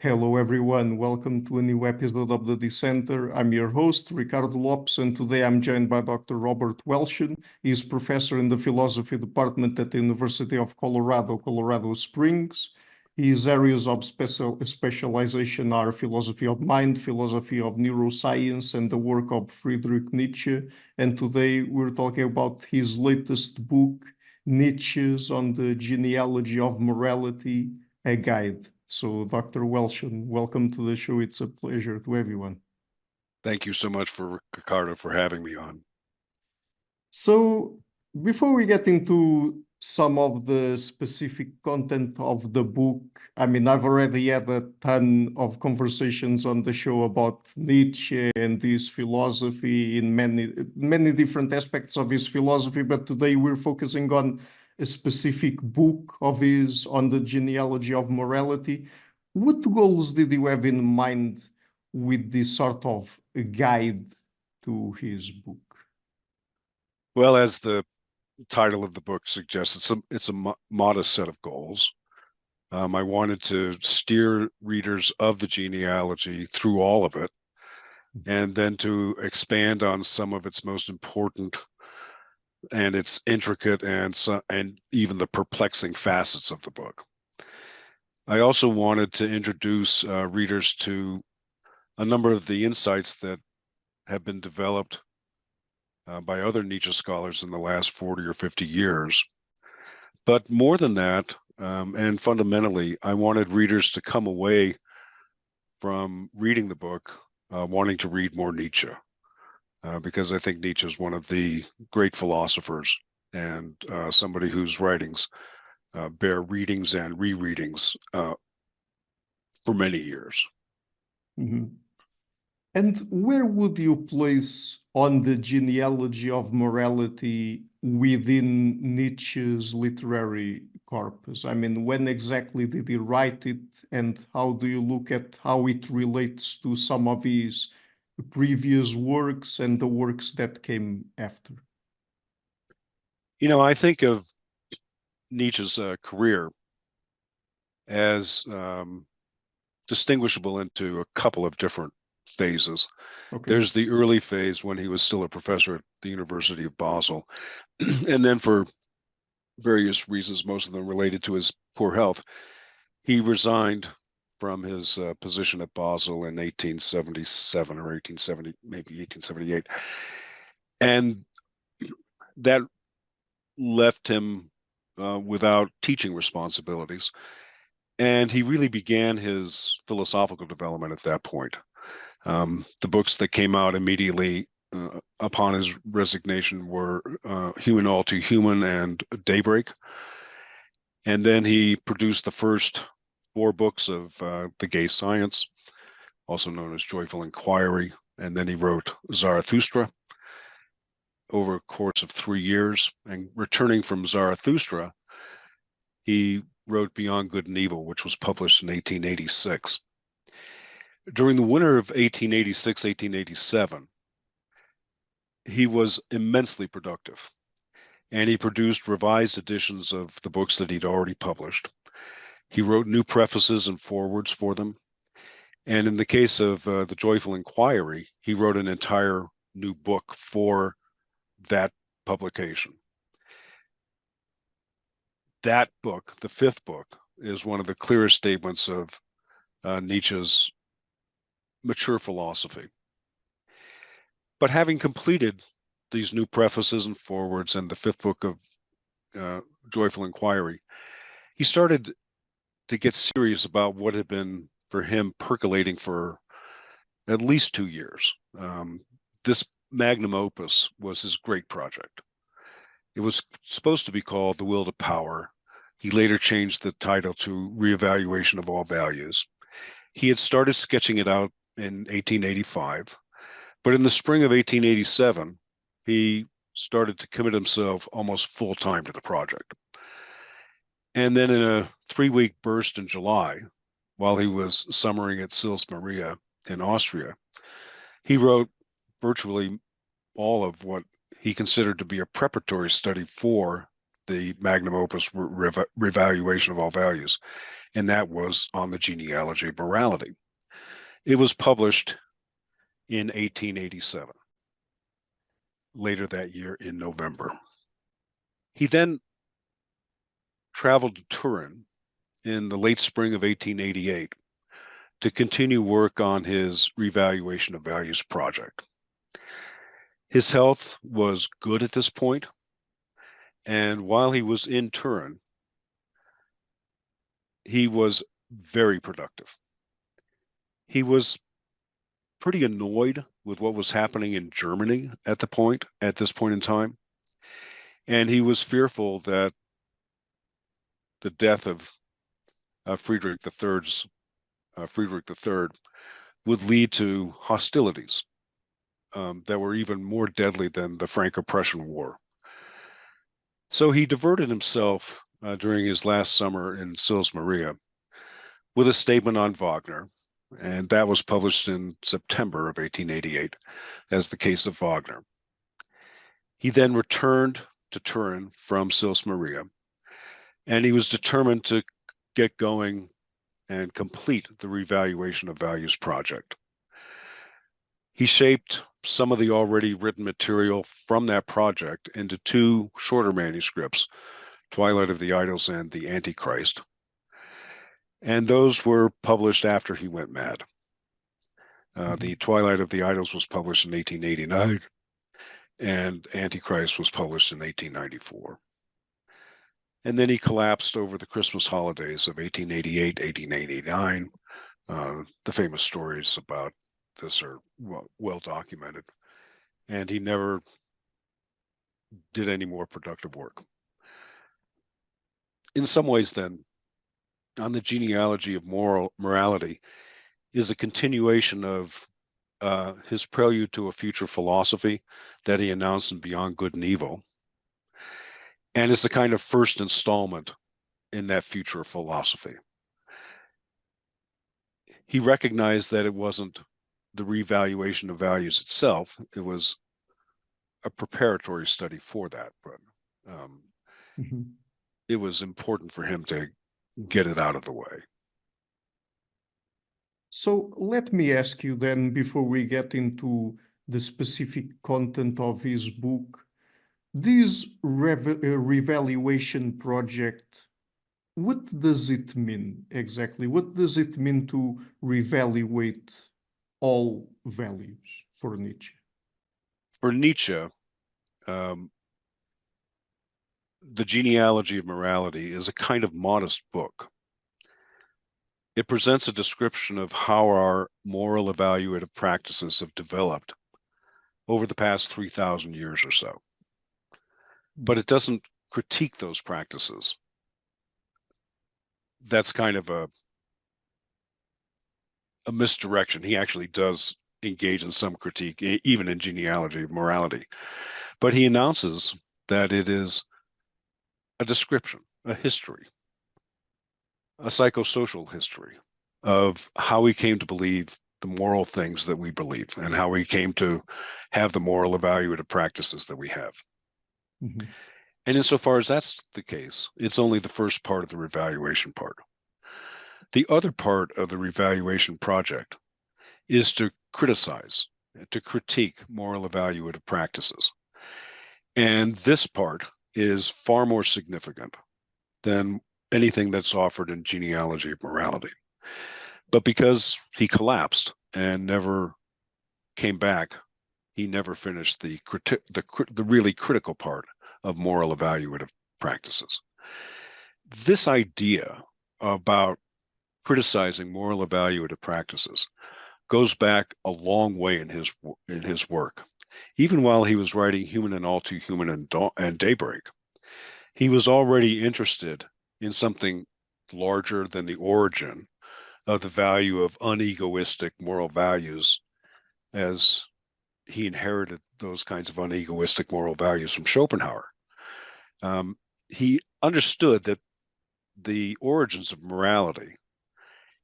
Hello, everyone. Welcome to a new episode of the Dissenter. I'm your host, Ricardo Lopes, and today I'm joined by Dr. Robert Welshon. He's professor in the philosophy department at the University of Colorado, Colorado Springs. His areas of specialization are philosophy of mind, philosophy of neuroscience, and the work of Friedrich Nietzsche. And today we're talking about his latest book, Nietzsche's on the Genealogy of Morality, a guide. So, Dr. Welshon, welcome to the show. It's a pleasure to everyone. Thank you so much for Ricardo for having me on. So, before we get into some of the specific content of the book, I've already had a ton of conversations on the show about Nietzsche and his philosophy in many different aspects of his philosophy, but today we're focusing on a specific book of his on the genealogy of morality. What goals did you have in mind with this sort of guide to his book? Well, as the title of the book suggests, it's a modest set of goals. I wanted to steer readers of the genealogy through all of it, and then to expand on some of its most important and its intricate and even the perplexing facets of the book. I also wanted to introduce readers to a number of the insights that have been developed by other Nietzsche scholars in the last 40 or 50 years. But more than that, and fundamentally, I wanted readers to come away from reading the book wanting to read more Nietzsche, because I think Nietzsche is one of the great philosophers and somebody whose writings bear readings and rereadings for many years. Mm-hmm. And where would you place on the genealogy of morality within Nietzsche's literary corpus? When exactly did he write it, and how do you look at how it relates to some of his previous works and the works that came after? I think of Nietzsche's career as distinguishable into a couple of different phases. Okay. There's the early phase when he was still a professor at the University of Basel. And then for various reasons, most of them related to his poor health, he resigned from his position at Basel in 1877 or 1870, maybe 1878. And that left him without teaching responsibilities. And he really began his philosophical development at that point. The books that came out immediately upon his resignation were Human All Too Human and Daybreak. And then he produced the first 4 books of The Gay Science, also known as Joyful Inquiry. And then he wrote Zarathustra over a course of 3 years. And returning from Zarathustra, he wrote Beyond Good and Evil, which was published in 1886. During the winter of 1886, 1887, he was immensely productive, and he produced revised editions of the books that he'd already published. He wrote new prefaces and forewords for them. And in the case of The Joyful Inquiry, he wrote an entire new book for that publication. That book, the 5th book, is one of the clearest statements of Nietzsche's mature philosophy. But having completed these new prefaces and forewords and the 5th book of Joyful Inquiry, he started to get serious about what had been for him percolating for at least 2 years. This magnum opus was his great project. It was supposed to be called The Will to Power. He later changed the title to Revaluation of All Values. He had started sketching it out in 1885, but in the spring of 1887, he started to commit himself almost full time to the project. And then in a 3-week burst in July, while he was summering at Sils Maria in Austria, he wrote virtually all of what he considered to be a preparatory study for the magnum opus revaluation of all values, and that was on the genealogy of morality. It was published in 1887, later that year in November. He then traveled to Turin in the late spring of 1888 to continue work on his revaluation of values project. His health was good at this point, and while he was in Turin, he was very productive. He was pretty annoyed with what was happening in Germany at this point in time, and he was fearful that the death of Friedrich III would lead to hostilities that were even more deadly than the Franco-Prussian War. So he diverted himself during his last summer in Sils Maria with a statement on Wagner, and that was published in September of 1888 as the Case of Wagner. He then returned to Turin from Sils Maria, and he was determined to get going and complete the revaluation of values project. He shaped some of the already written material from that project into two shorter manuscripts, Twilight of the Idols and The Antichrist. And those were published after he went mad. The Twilight of the Idols was published in 1889, and Antichrist was published in 1894. And then he collapsed over the Christmas holidays of 1888, 1889. The famous stories about this are well documented, and he never did any more productive work. In some ways, then, on the genealogy of morality is a continuation of his prelude to a future philosophy that he announced in Beyond Good and Evil, and it's the kind of first installment in that future philosophy. He recognized that it wasn't the revaluation of values itself, it was a preparatory study for that, but it was important for him to get it out of the way. So let me ask you then, before we get into the specific content of his book, this revaluation project, what does it mean exactly? What does it mean to revaluate all values for Nietzsche? For Nietzsche, the Genealogy of Morality is a kind of modest book. It presents a description of how our moral evaluative practices have developed over the past 3,000 years or so. But it doesn't critique those practices. That's kind of a misdirection. He actually does engage in some critique, even in Genealogy of Morality. But he announces that it is a description, a history, a psychosocial history of how we came to believe the moral things that we believe and how we came to have the moral evaluative practices that we have. And insofar as that's the case, it's only the first part of the revaluation part. The other part of the revaluation project is to criticize, to critique moral evaluative practices. And this part is far more significant than anything that's offered in Genealogy of Morality. But because he collapsed and never came back, he never finished the really critical part of moral evaluative practices. This idea about criticizing moral evaluative practices goes back a long way in his work. Even while he was writing Human and All Too Human and Daybreak, he was already interested in something larger than the origin of the value of unegoistic moral values, as he inherited those kinds of unegoistic moral values from Schopenhauer. He understood that the origins of morality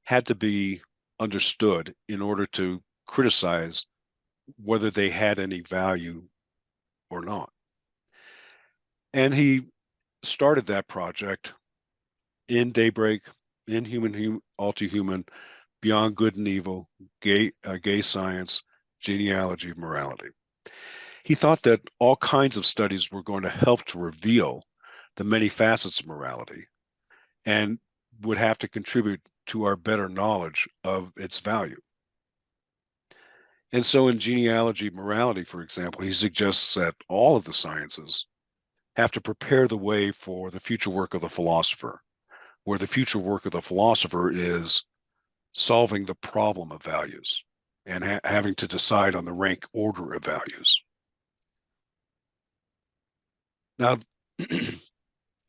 had to be understood in order to criticize whether they had any value or not. And he started that project in Daybreak, in Human, All Too Human, Beyond Good and Evil, Gay Science, Genealogy of Morality. He thought that all kinds of studies were going to help to reveal the many facets of morality and would have to contribute to our better knowledge of its value. And so in Genealogy of Morality, for example, he suggests that all of the sciences have to prepare the way for the future work of the philosopher, where the future work of the philosopher is solving the problem of values and having to decide on the rank order of values. Now,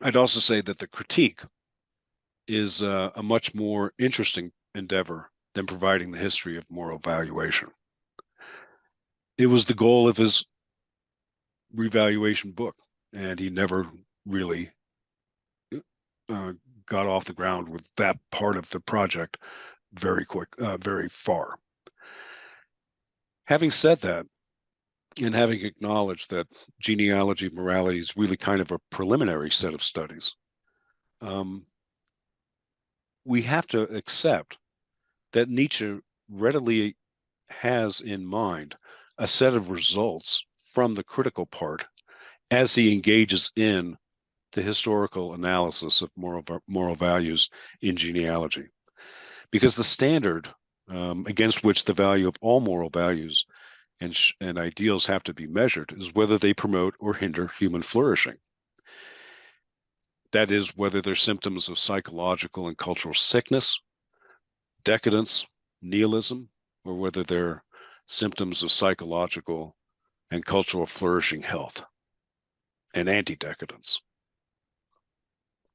I'd also say that the critique is a much more interesting endeavor than providing the history of moral valuation. It was the goal of his revaluation book, and he never really got off the ground with that part of the project very far. Having said that, and having acknowledged that genealogy of morality is really kind of a preliminary set of studies, we have to accept that Nietzsche readily has in mind a set of results from the critical part as he engages in the historical analysis of moral values in genealogy. Because the standard against which the value of all moral values and ideals have to be measured is whether they promote or hinder human flourishing. That is, whether they're symptoms of psychological and cultural sickness, decadence, nihilism, or whether they're symptoms of psychological and cultural flourishing, health, and anti-decadence.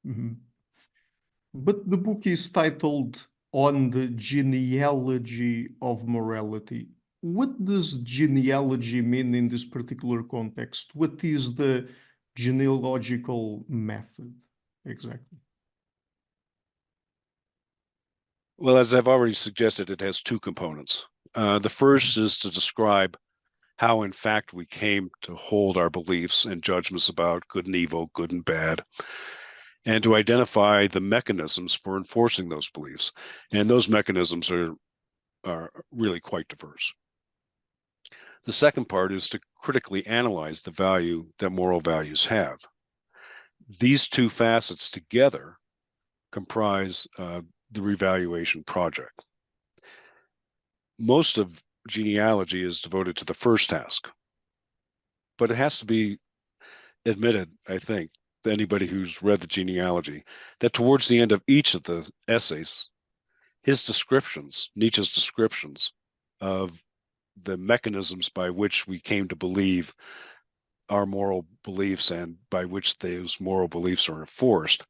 Mm-hmm. But the book is titled On the Genealogy of Morality. What does genealogy mean in this particular context? What is the genealogical method exactly? Well, as I've already suggested, it has two components. The first is to describe how, in fact, we came to hold our beliefs and judgments about good and evil, good and bad, and to identify the mechanisms for enforcing those beliefs. And those mechanisms are really quite diverse. The second part is to critically analyze the value that moral values have. These two facets together comprise the revaluation project. Most of genealogy is devoted to the first task, but it has to be admitted, I think, to anybody who's read the genealogy, that towards the end of each of the essays, his descriptions, Nietzsche's descriptions of the mechanisms by which we came to believe our moral beliefs and by which those moral beliefs are enforced,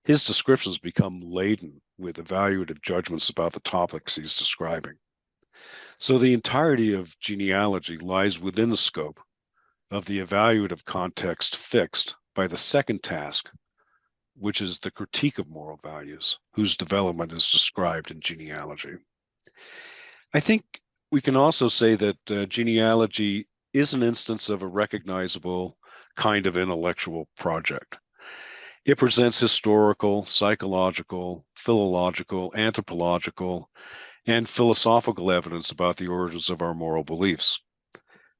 his descriptions become laden with evaluative judgments about the topics he's describing. So the entirety of genealogy lies within the scope of the evaluative context fixed by the second task, which is the critique of moral values, whose development is described in genealogy. I think we can also say that genealogy is an instance of a recognizable kind of intellectual project. It presents historical, psychological, philological, anthropological, and philosophical evidence about the origins of our moral beliefs,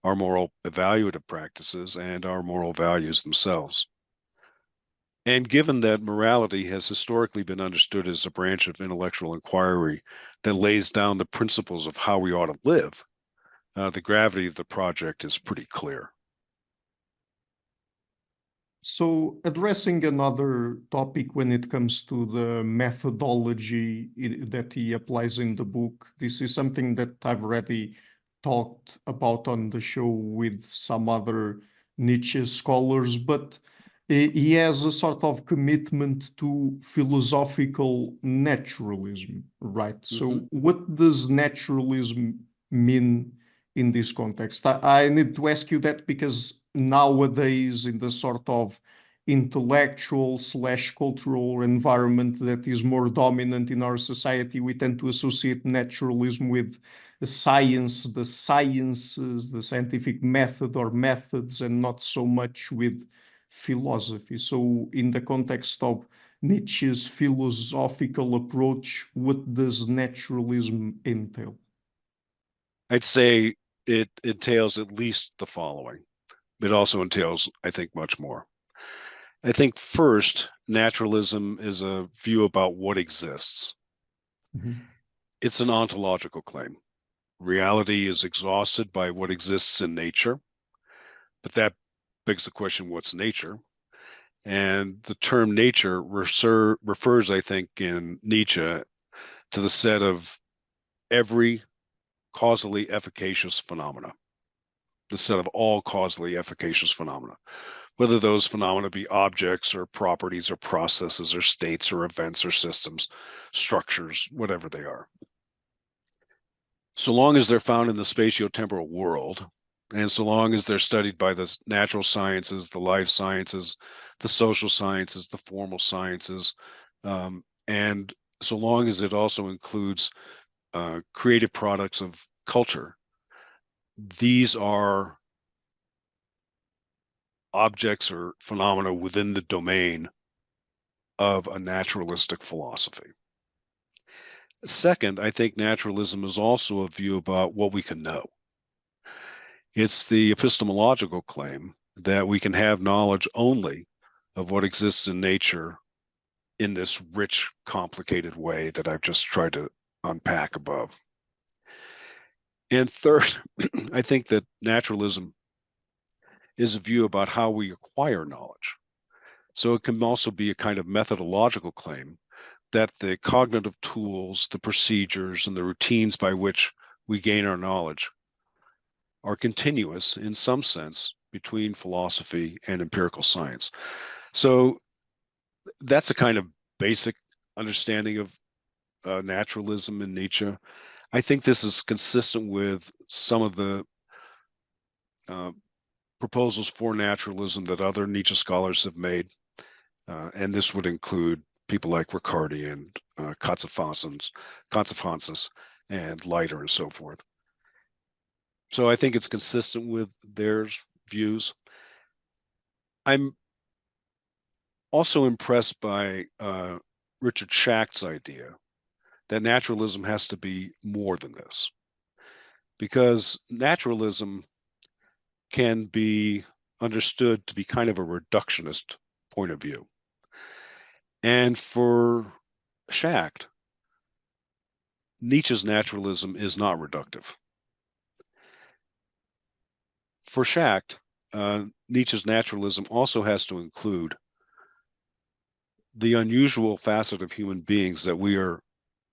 our moral evaluative practices, and our moral values themselves. And given that morality has historically been understood as a branch of intellectual inquiry that lays down the principles of how we ought to live, the gravity of the project is pretty clear. So, addressing another topic when it comes to the methodology that he applies in the book, this is something that I've already talked about on the show with some other Nietzsche scholars, but he has a sort of commitment to philosophical naturalism, right? So, what does naturalism mean in this context? I need to ask you that because nowadays, in the sort of intellectual / cultural environment that is more dominant in our society, we tend to associate naturalism with science, the sciences, the scientific method or methods, and not so much with philosophy. So in the context of Nietzsche's philosophical approach, what does naturalism entail? I'd say it entails at least the following. It also entails, I think, much more. I think first, naturalism is a view about what exists. Mhm. It's an ontological claim. Reality is exhausted by what exists in nature, but that begs the question, what's nature? And the term nature refers, I think, in Nietzsche to the set of every causally efficacious phenomena, the set of all causally efficacious phenomena, whether those phenomena be objects or properties or processes or states or events or systems, structures, whatever they are. So long as they're found in the spatiotemporal world, and so long as they're studied by the natural sciences, the life sciences, the social sciences, the formal sciences, and so long as it also includes creative products of culture, these are objects or phenomena within the domain of a naturalistic philosophy. Second, I think naturalism is also a view about what we can know. It's the epistemological claim that we can have knowledge only of what exists in nature in this rich, complicated way that I've just tried to unpack above. And third, I think that naturalism is a view about how we acquire knowledge. So it can also be a kind of methodological claim that the cognitive tools, the procedures, and the routines by which we gain our knowledge are continuous in some sense between philosophy and empirical science. So that's a kind of basic understanding of naturalism in Nietzsche. I think this is consistent with some of the uh, proposals for naturalism that other Nietzsche scholars have made. And this would include people like Riccardi and Katsafonsis and Leiter and so forth. So I think it's consistent with their views. I'm also impressed by Richard Schacht's idea that naturalism has to be more than this, because naturalism can be understood to be kind of a reductionist point of view. And for Schacht, Nietzsche's naturalism is not reductive. For Schacht, Nietzsche's naturalism also has to include the unusual facet of human beings that we are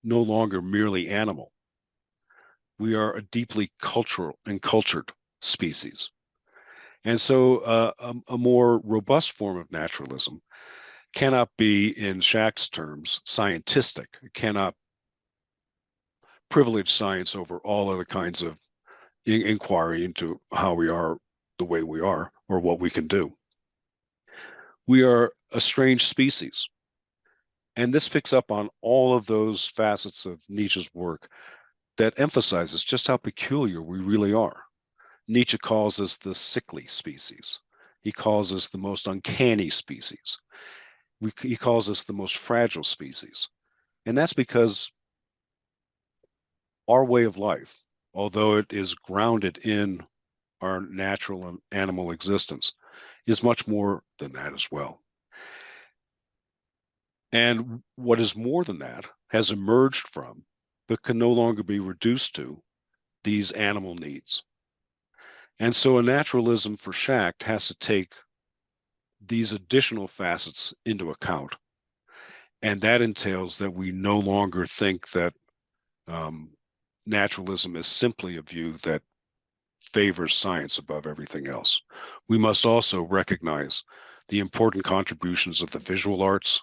no longer merely animal. We are a deeply cultural and cultured species. And so a more robust form of naturalism cannot be, in Schacht's terms, scientistic. It cannot privilege science over all other kinds of inquiry into how we are the way we are or what we can do. We are a strange species. And this picks up on all of those facets of Nietzsche's work that emphasizes just how peculiar we really are. Nietzsche calls us the sickly species. He calls us the most uncanny species. He calls us the most fragile species. And that's because our way of life, although it is grounded in our natural and animal existence, is much more than that as well. And what is more than that has emerged from, but can no longer be reduced to, these animal needs. And so a naturalism for Schacht has to take these additional facets into account. And that entails that we no longer think that naturalism is simply a view that favors science above everything else. We must also recognize the important contributions of the visual arts,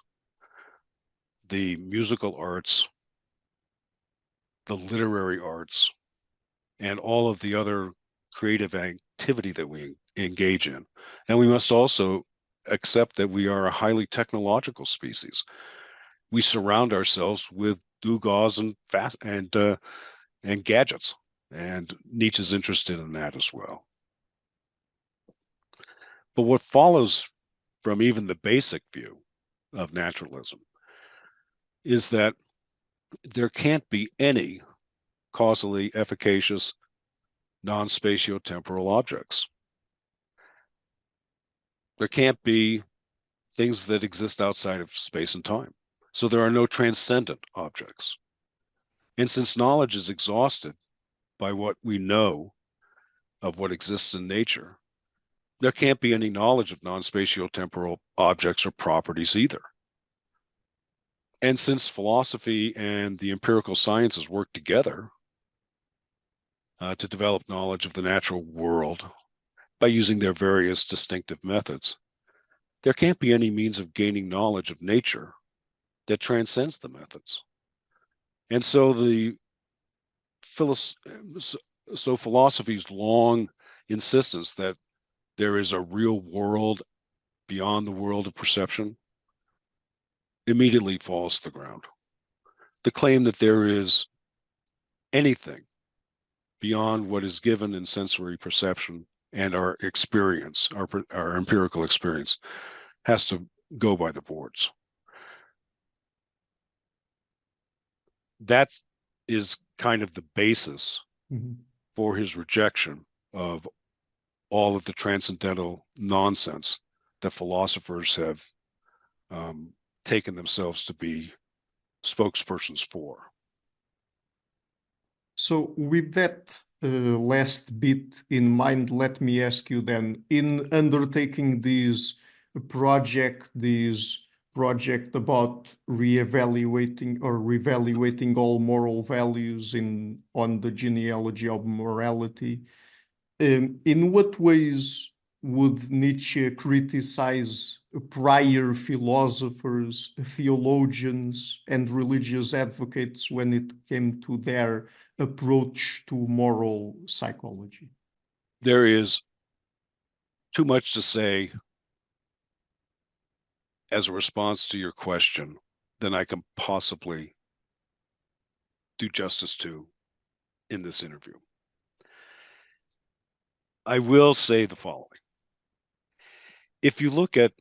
the musical arts, the literary arts, and all of the other creative activity that we engage in. And we must also accept that we are a highly technological species. We surround ourselves with gewgaws and gadgets, and Nietzsche's interested in that as well. But what follows from even the basic view of naturalism is that there can't be any causally efficacious non-spatiotemporal objects. There can't be things that exist outside of space and time. So there are no transcendent objects. And since knowledge is exhausted by what we know of what exists in nature, there can't be any knowledge of non-spatiotemporal objects or properties either. And since philosophy and the empirical sciences work together to develop knowledge of the natural world by using their various distinctive methods, there can't be any means of gaining knowledge of nature that transcends the methods. And so philosophy's long insistence that there is a real world beyond the world of perception immediately falls to the ground. The claim that there is anything beyond what is given in sensory perception and our experience, our empirical experience, has to go by the boards. That is kind of the basis for his rejection of all of the transcendental nonsense that philosophers have taken themselves to be spokespersons for. So with that last bit in mind, let me ask you then, in undertaking this project about reevaluating all moral values on the genealogy of morality, in what ways would Nietzsche criticize prior philosophers, theologians, and religious advocates when it came to their approach to moral psychology? There is too much to say as a response to your question than I can possibly do justice to in this interview. I will say the following. If you look at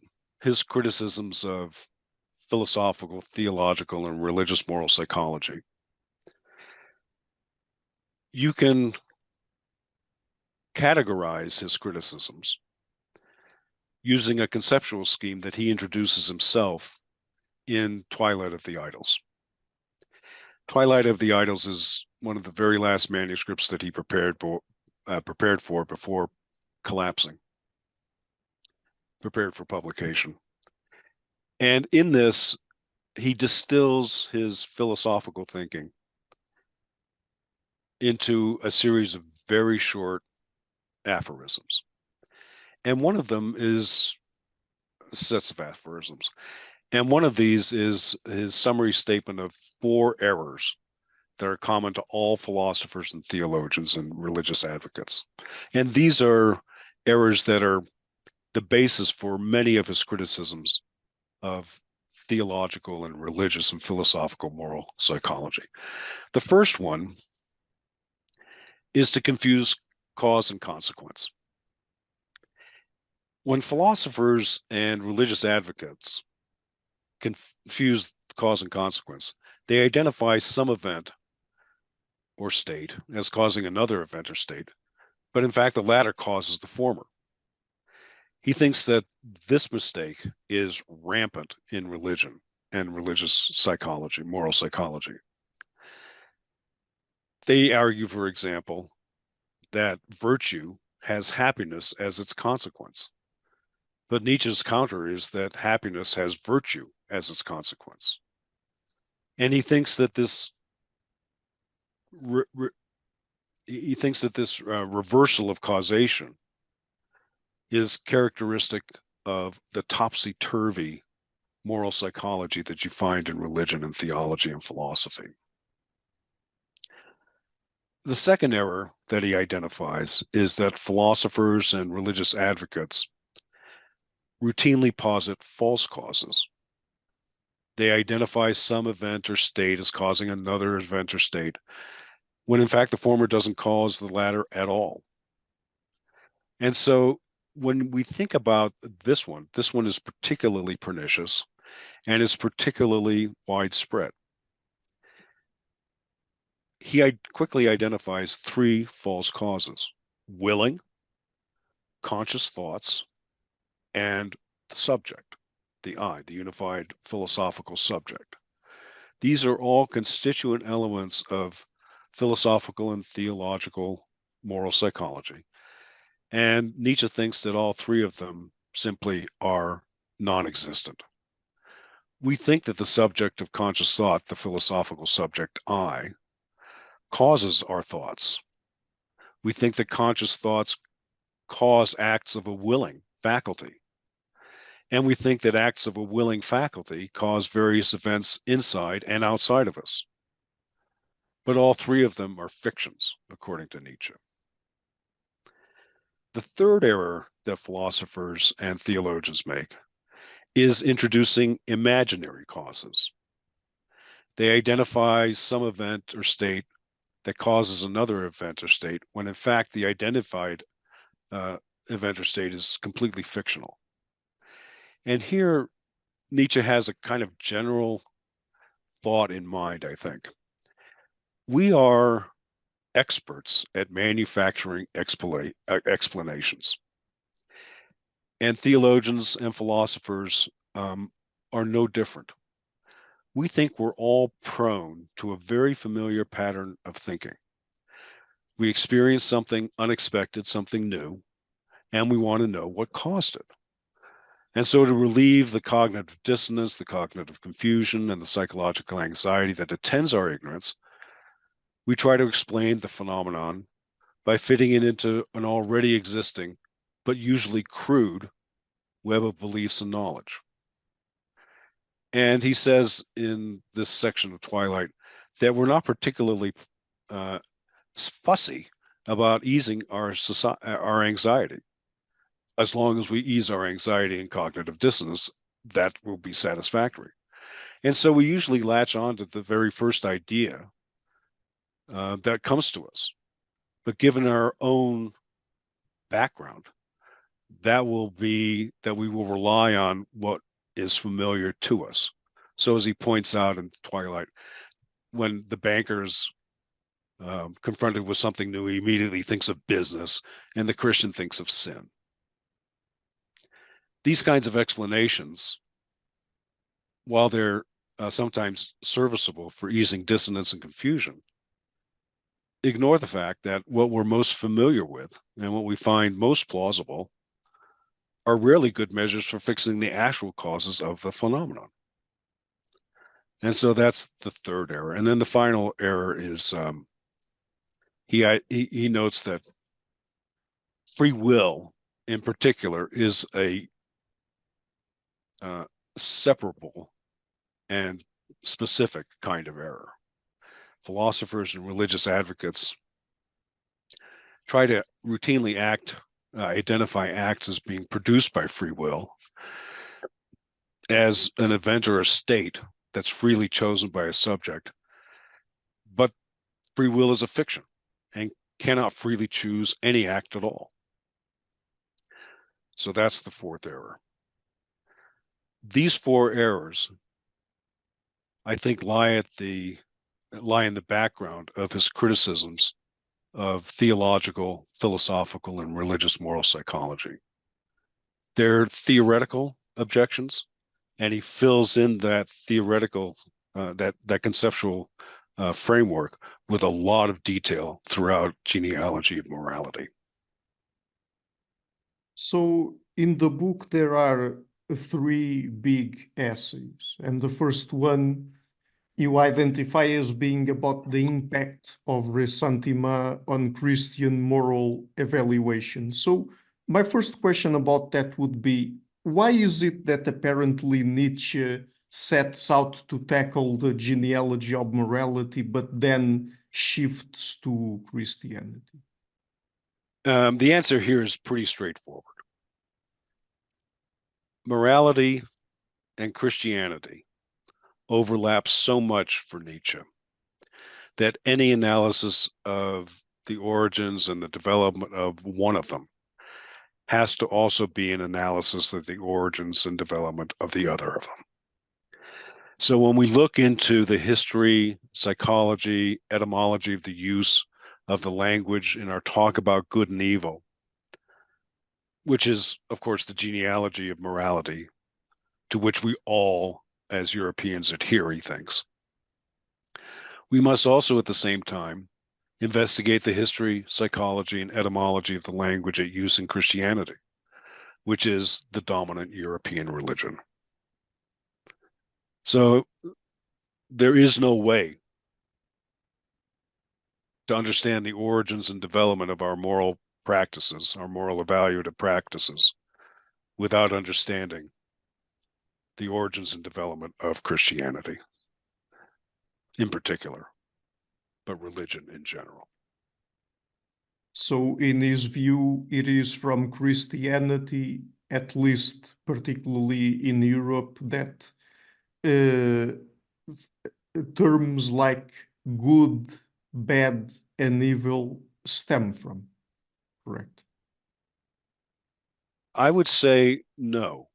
his criticisms of philosophical, theological, and religious moral psychology, you can categorize his criticisms using a conceptual scheme that he introduces himself in Twilight of the Idols. Twilight of the Idols is one of the very last manuscripts that he prepared for before collapsing, prepared for publication. And in this, he distills his philosophical thinking into a series of very short aphorisms. And one of them is sets of aphorisms. And one of these is his summary statement of 4 errors that are common to all philosophers and theologians and religious advocates. And these are errors that are the basis for many of his criticisms of theological and religious and philosophical moral psychology. The first one is to confuse cause and consequence. When philosophers and religious advocates confuse cause and consequence, they identify some event or state as causing another event or state, but in fact the latter causes the former. He thinks that this mistake is rampant in religion and religious psychology, moral psychology. They argue, for example, that virtue has happiness as its consequence. But Nietzsche's counter is that happiness has virtue as its consequence. And he thinks that this reversal of causation is characteristic of the topsy-turvy moral psychology that you find in religion and theology and philosophy. The second error that he identifies is that philosophers and religious advocates routinely posit false causes. They identify some event or state as causing another event or state, when in fact the former doesn't cause the latter at all. And so when we think about this one is particularly pernicious and is particularly widespread. He quickly identifies three false causes: willing, conscious thoughts, and the subject, the I, the unified philosophical subject. These are all constituent elements of philosophical and theological moral psychology. And Nietzsche thinks that all three of them simply are non-existent. We think that the subject of conscious thought, the philosophical subject I, causes our thoughts. We think that conscious thoughts cause acts of a willing faculty. And we think that acts of a willing faculty cause various events inside and outside of us. But all three of them are fictions, according to Nietzsche. The third error that philosophers and theologians make is introducing imaginary causes. They identify some event or state that causes another event or state, when in fact the identified event or state is completely fictional. And here Nietzsche has a kind of general thought in mind, I think. We are experts at manufacturing explanations. And theologians and philosophers are no different. We think we're all prone to a very familiar pattern of thinking. We experience something unexpected, something new, and we want to know what caused it. And so to relieve the cognitive dissonance, the cognitive confusion, and the psychological anxiety that attends our ignorance, we try to explain the phenomenon by fitting it into an already existing, but usually crude, web of beliefs and knowledge. And he says in this section of Twilight that we're not particularly fussy about easing our anxiety. As long as we ease our anxiety and cognitive dissonance, that will be satisfactory. And so we usually latch on to the very first idea that comes to us. But given our own background, that will be that we will rely on what is familiar to us. So as he points out in Twilight, when the banker's confronted with something new, he immediately thinks of business, and the Christian thinks of sin. These kinds of explanations, while they're sometimes serviceable for easing dissonance and confusion, ignore the fact that what we're most familiar with and what we find most plausible are rarely good measures for fixing the actual causes of the phenomenon. And so that's the third error. And then the final error is he notes that free will in particular is a separable and specific kind of error. Philosophers and religious advocates try to routinely identify acts as being produced by free will as an event or a state that's freely chosen by a subject. But free will is a fiction and cannot freely choose any act at all. So that's the fourth error. These four errors, I think, lie in the background of his criticisms of theological, philosophical, and religious moral psychology. They're theoretical objections, and he fills in that theoretical, that conceptual framework with a lot of detail throughout Genealogy of Morality. So in the book, there are three big essays, and the first one you identify as being about the impact of ressentiment on Christian moral evaluation. So my first question about that would be, why is it that apparently Nietzsche sets out to tackle the genealogy of morality, but then shifts to Christianity? The answer here is pretty straightforward. Morality and Christianity overlap so much for Nietzsche that any analysis of the origins and the development of one of them has to also be an analysis of the origins and development of the other of them. So when we look into the history, psychology, etymology of the use of the language in our talk about good and evil, which is, of course, the genealogy of morality, to which we all, as Europeans, adhere, he thinks, we must also at the same time investigate the history, psychology, and etymology of the language at use in Christianity, which is the dominant European religion. So there is no way to understand the origins and development of our moral practices, our moral evaluative practices, without understanding the origins and development of Christianity in particular, but religion in general. So in his view, it is from Christianity, at least particularly in Europe, that terms like good, bad, and evil stem from, correct? I would say no.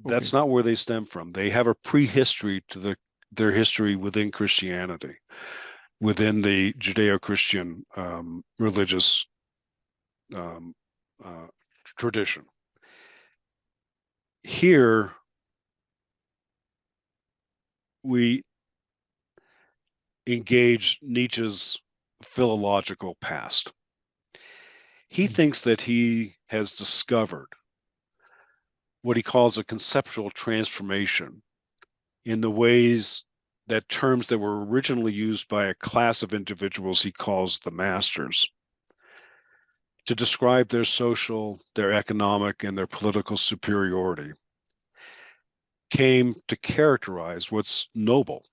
That's Okay. not where they stem from. They have a prehistory to their history within Christianity, within the Judeo-Christian religious um, uh, tradition. Here, we engage Nietzsche's philological past. He thinks that he has discovered what he calls a conceptual transformation in the ways that terms that were originally used by a class of individuals he calls the masters to describe their social, their economic, and their political superiority came to characterize what's noble.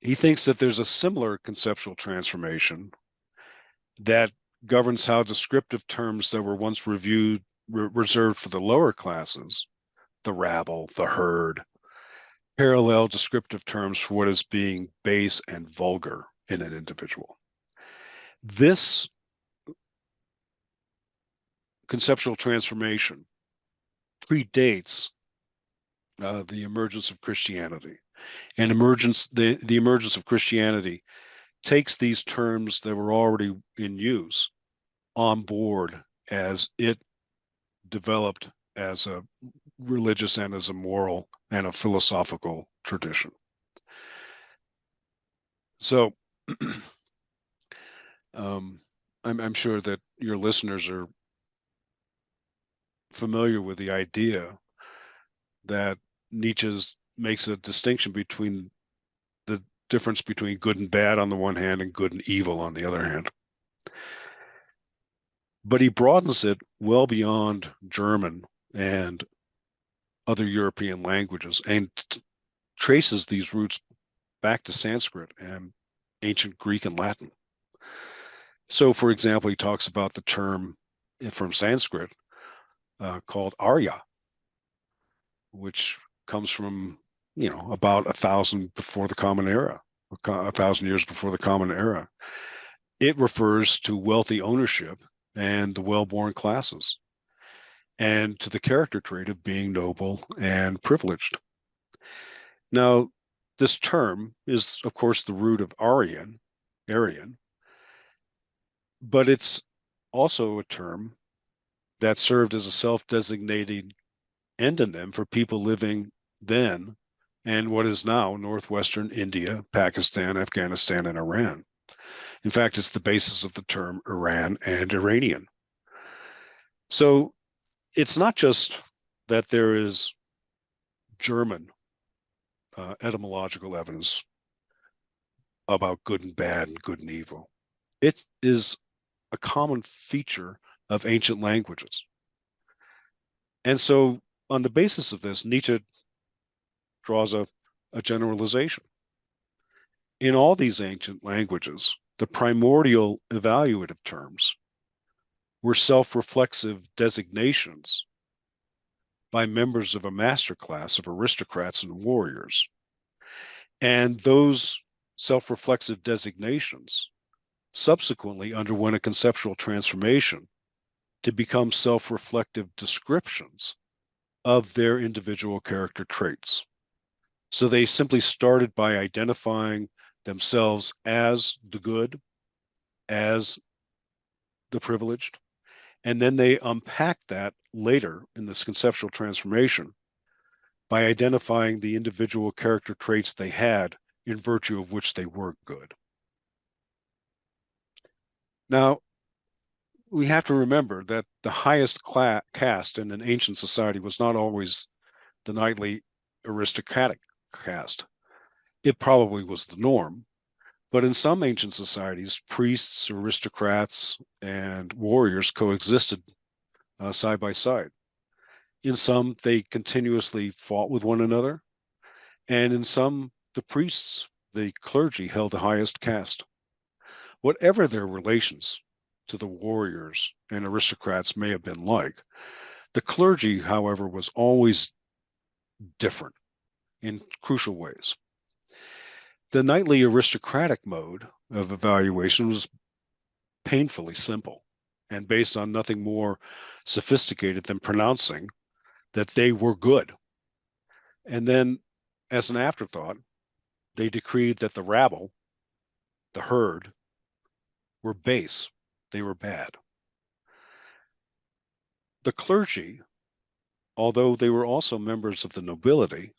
He thinks that there's a similar conceptual transformation that governs how descriptive terms that were once reserved for the lower classes, the rabble, the herd, parallel descriptive terms for what is being base and vulgar in an individual. This conceptual transformation predates the emergence of Christianity. And the emergence of Christianity takes these terms that were already in use on board as it developed as a religious and as a moral and a philosophical tradition. So I'm sure that your listeners are familiar with the idea that Nietzsche makes a distinction between the difference between good and bad on the one hand and good and evil on the other hand. But he broadens it well beyond German and other European languages and traces these roots back to Sanskrit and ancient Greek and Latin. So, for example, he talks about the term from Sanskrit called Arya, which comes from, about 1,000 before the Common Era, 1,000 years before the Common Era. It refers to wealthy ownership and the well-born classes, and to the character trait of being noble and privileged. Now, this term is, of course, the root of Aryan, but it's also a term that served as a self-designating endonym for people living then and what is now northwestern India, Pakistan, Afghanistan, and Iran. In fact, it's the basis of the term Iran and Iranian. So it's not just that there is German etymological evidence about good and bad and good and evil. It is a common feature of ancient languages. And so on the basis of this, Nietzsche draws a generalization. In all these ancient languages, the primordial evaluative terms were self-reflexive designations by members of a master class of aristocrats and warriors. And those self-reflexive designations subsequently underwent a conceptual transformation to become self-reflective descriptions of their individual character traits. So they simply started by identifying themselves as the good, as the privileged, and then they unpacked that later in this conceptual transformation by identifying the individual character traits they had in virtue of which they were good. Now, we have to remember that the highest caste in an ancient society was not always the knightly aristocratic caste. It probably was the norm, but in some ancient societies, priests, aristocrats, and warriors coexisted side by side. In some, they continuously fought with one another, and in some, the priests, the clergy, held the highest caste. Whatever their relations to the warriors and aristocrats may have been like, the clergy, however, was always different in crucial ways. The knightly aristocratic mode of evaluation was painfully simple and based on nothing more sophisticated than pronouncing that they were good. And then, as an afterthought, they decreed that the rabble, the herd, were base, they were bad. The clergy, although they were also members of the nobility,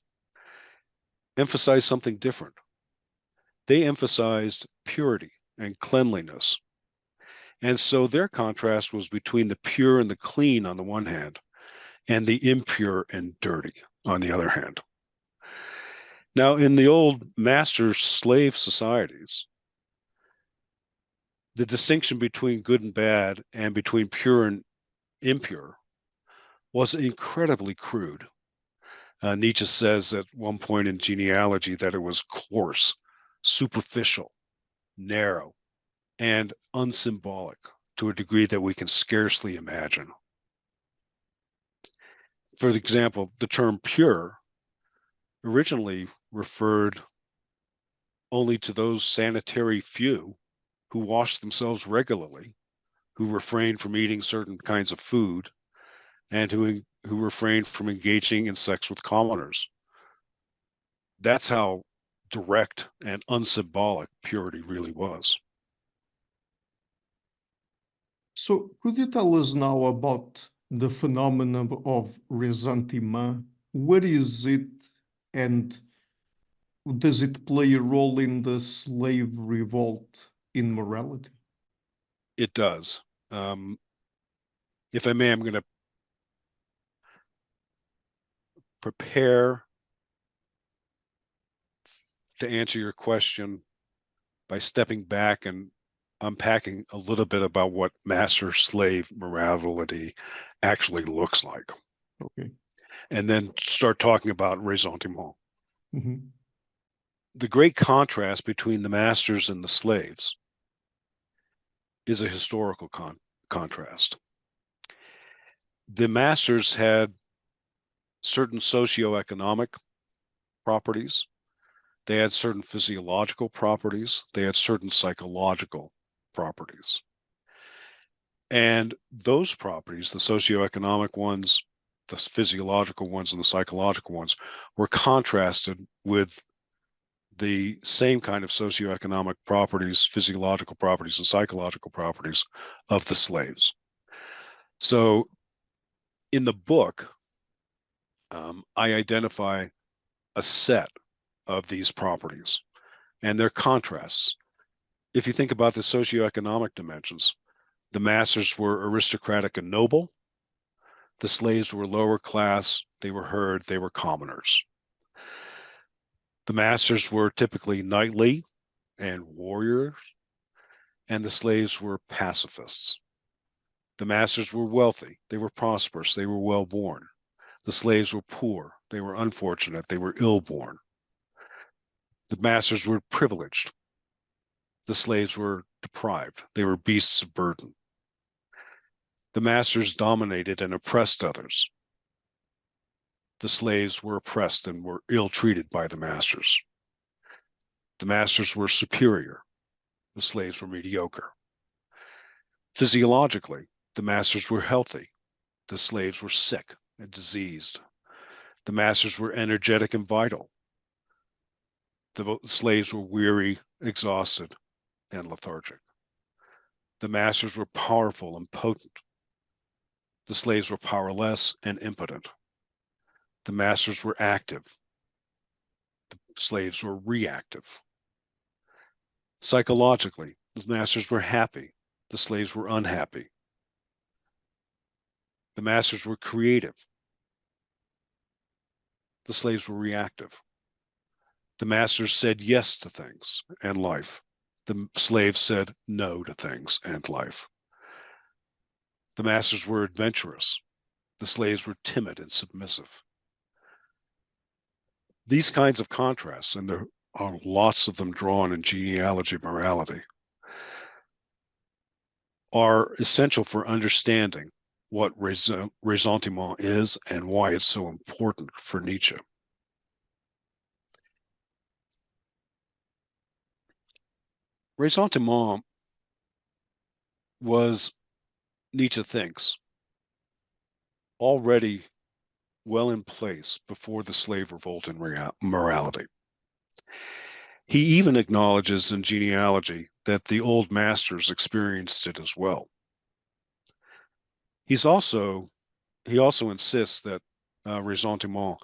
emphasized something different. They emphasized purity and cleanliness. And so their contrast was between the pure and the clean on the one hand, and the impure and dirty on the other hand. Now, in the old master-slave societies, the distinction between good and bad and between pure and impure was incredibly crude. Nietzsche says at one point in Genealogy that it was coarse, superficial, narrow, and unsymbolic to a degree that we can scarcely imagine. For example, the term pure originally referred only to those sanitary few who washed themselves regularly, who refrained from eating certain kinds of food, and who refrained from engaging in sex with commoners. That's how direct and unsymbolic purity really was. So could you tell us now about the phenomenon of ressentiment? What is it, and does it play a role in the slave revolt in morality? It does. If I may, I'm going to prepare to answer your question by stepping back and unpacking a little bit about what master-slave morality actually looks like. Okay. And then start talking about ressentiment. Mm-hmm. The great contrast between the masters and the slaves is a historical contrast. The masters had certain socioeconomic properties. They had certain physiological properties. They had certain psychological properties. And those properties, the socioeconomic ones, the physiological ones, and the psychological ones, were contrasted with the same kind of socioeconomic properties, physiological properties, and psychological properties of the slaves. So in the book, I identify a set of these properties and their contrasts. If you think about the socioeconomic dimensions, the masters were aristocratic and noble. The slaves were lower class, they were herd, they were commoners. The masters were typically knightly and warriors, and the slaves were pacifists. The masters were wealthy, they were prosperous, they were well-born. The slaves were poor, they were unfortunate, they were ill-born. The masters were privileged. The slaves were deprived, they were beasts of burden. The masters dominated and oppressed others. The slaves were oppressed and were ill-treated by the masters. The masters were superior. The slaves were mediocre. Physiologically, The masters were healthy. The slaves were sick and diseased. The masters were energetic and vital. The slaves were weary, exhausted, and lethargic. The masters were powerful and potent. The slaves were powerless and impotent. The masters were active. The slaves were reactive. Psychologically, the masters were happy. The slaves were unhappy. The masters were creative. The slaves were reactive. The masters said yes to things and life. The slaves said no to things and life. The masters were adventurous. The slaves were timid and submissive. These kinds of contrasts, and there are lots of them drawn in Genealogy of Morality, are essential for understanding what ressentiment is and why it's so important for Nietzsche. Ressentiment was, Nietzsche thinks, already well in place before the slave revolt in morality. He even acknowledges in Genealogy that the old masters experienced it as well. He also insists that ressentiment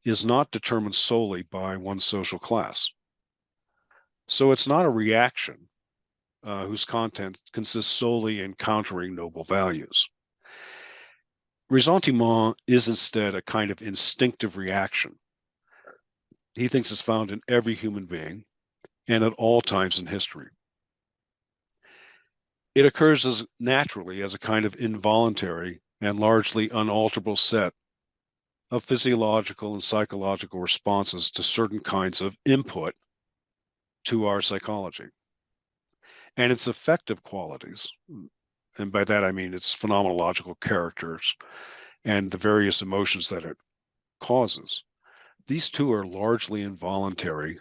is not determined solely by one's social class. So it's not a reaction whose content consists solely in countering noble values. Ressentiment is instead a kind of instinctive reaction. He thinks it's found in every human being and at all times in history. It occurs as naturally as a kind of involuntary and largely unalterable set of physiological and psychological responses to certain kinds of input to our psychology. And its affective qualities, and by that I mean its phenomenological characters and the various emotions that it causes, these two are largely involuntary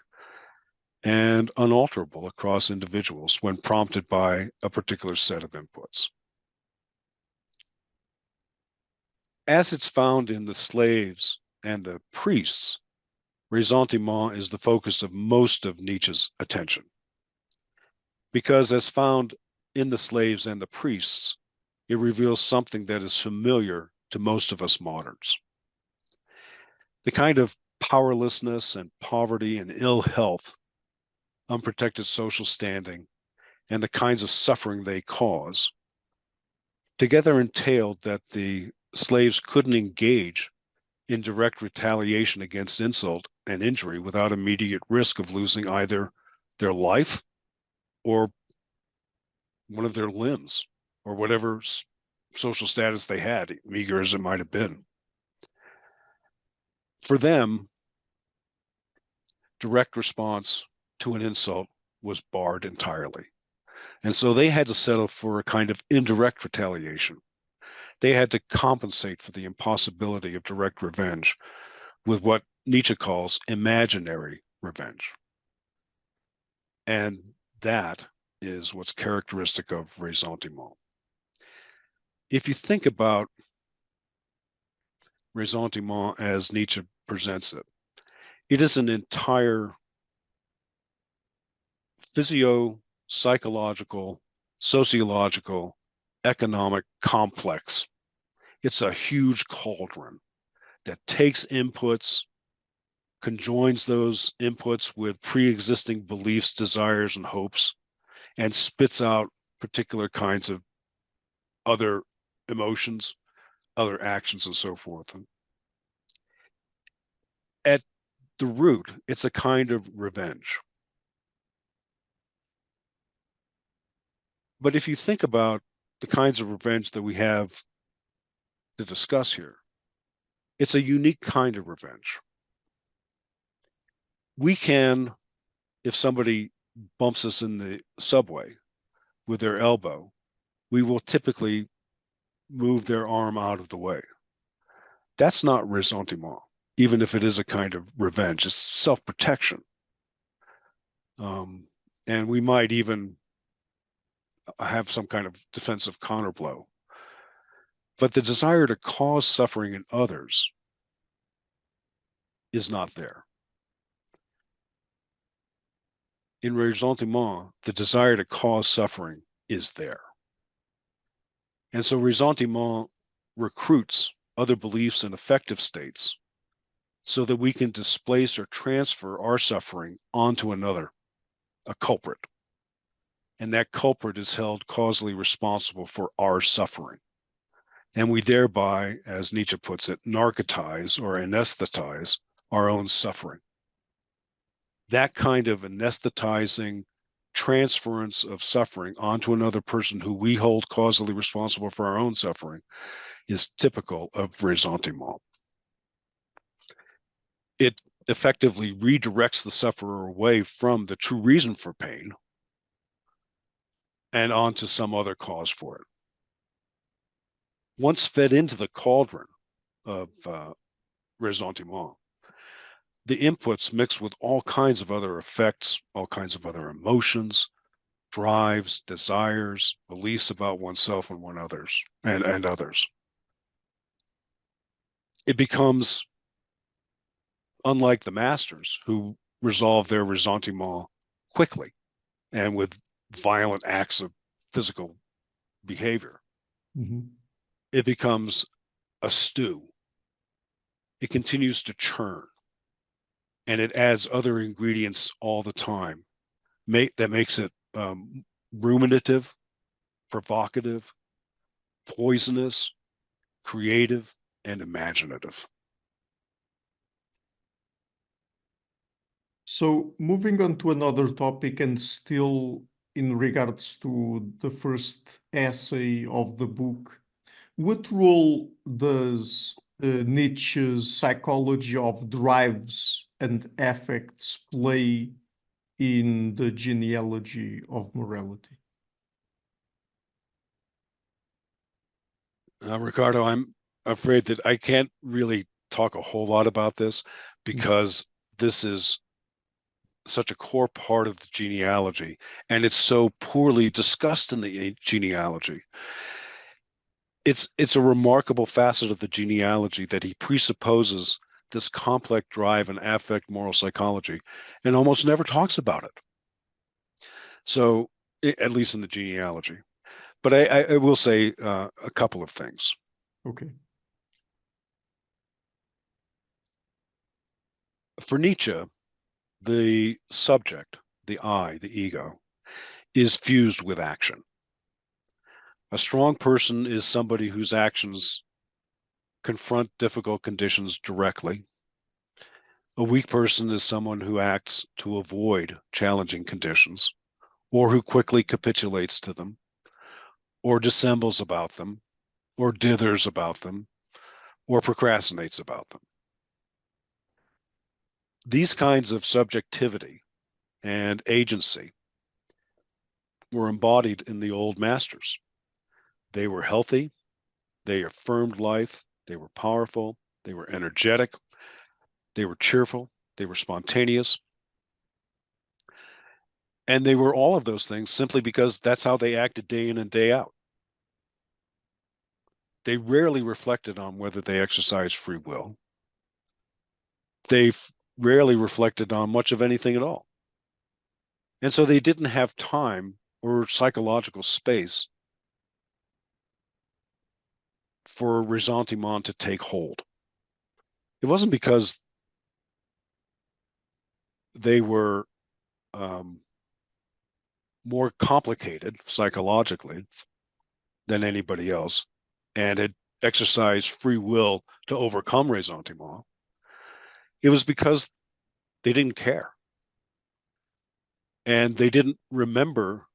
and unalterable across individuals when prompted by a particular set of inputs. As it's found in the slaves and the priests, ressentiment is the focus of most of Nietzsche's attention. Because as found in the slaves and the priests, it reveals something that is familiar to most of us moderns. The kind of powerlessness and poverty and ill health, unprotected social standing, and the kinds of suffering they cause, together entailed that the slaves couldn't engage in direct retaliation against insult and injury without immediate risk of losing either their life or one of their limbs or whatever social status they had, meager as it might have been. For them, direct response to an insult was barred entirely. And so they had to settle for a kind of indirect retaliation. They had to compensate for the impossibility of direct revenge with what Nietzsche calls imaginary revenge. And that is what's characteristic of ressentiment. If you think about ressentiment as Nietzsche presents it, it is an entire psychological, sociological, economic complex. It's a huge cauldron that takes inputs, conjoins those inputs with pre-existing beliefs, desires, and hopes, and spits out particular kinds of other emotions, other actions, and so forth. And at the root, it's a kind of revenge. But if you think about the kinds of revenge that we have to discuss here, it's a unique kind of revenge. We can, if somebody bumps us in the subway with their elbow, we will typically move their arm out of the way. That's not ressentiment, even if it is a kind of revenge. It's self-protection. And we might even have some kind of defensive counterblow. But the desire to cause suffering in others is not there. In ressentiment, the desire to cause suffering is there. And so ressentiment recruits other beliefs and affective states so that we can displace or transfer our suffering onto another, a culprit. And that culprit is held causally responsible for our suffering. And we thereby, as Nietzsche puts it, narcotize or anesthetize our own suffering. That kind of anesthetizing transference of suffering onto another person who we hold causally responsible for our own suffering is typical of ressentiment. It effectively redirects the sufferer away from the true reason for pain and onto some other cause for it. Once fed into the cauldron of ressentiment, the inputs mix with all kinds of other effects, all kinds of other emotions, drives, desires, beliefs about oneself and and others. It becomes unlike the masters who resolve their ressentiment quickly and with violent acts of physical behavior. Mm-hmm. It becomes a stew. It continues to churn, and it adds other ingredients all the time. That makes it ruminative, provocative, poisonous, creative, and imaginative. So moving on to another topic, and still in regards to the first essay of the book, what role does Nietzsche's psychology of drives and affects play in the genealogy of morality? Ricardo, I'm afraid that I can't really talk a whole lot about this because this is such a core part of the genealogy, and it's so poorly discussed in the genealogy. It's a remarkable facet of the genealogy that he presupposes this complex drive and affect moral psychology and almost never talks about it. So, at least in the genealogy. But I will say a couple of things. Okay. For Nietzsche, the subject, the I, the ego, is fused with action. A strong person is somebody whose actions confront difficult conditions directly. A weak person is someone who acts to avoid challenging conditions, or who quickly capitulates to them, or dissembles about them, or dithers about them, or procrastinates about them. These kinds of subjectivity and agency were embodied in the old masters. They were healthy, they affirmed life, they were powerful, they were energetic, they were cheerful, they were spontaneous. And they were all of those things simply because that's how they acted day in and day out. They rarely reflected on whether they exercised free will. They rarely reflected on much of anything at all. And so they didn't have time or psychological space for ressentiment to take hold. It wasn't because they were more complicated psychologically than anybody else and had exercised free will to overcome ressentiment. It was because they didn't care. And they didn't remember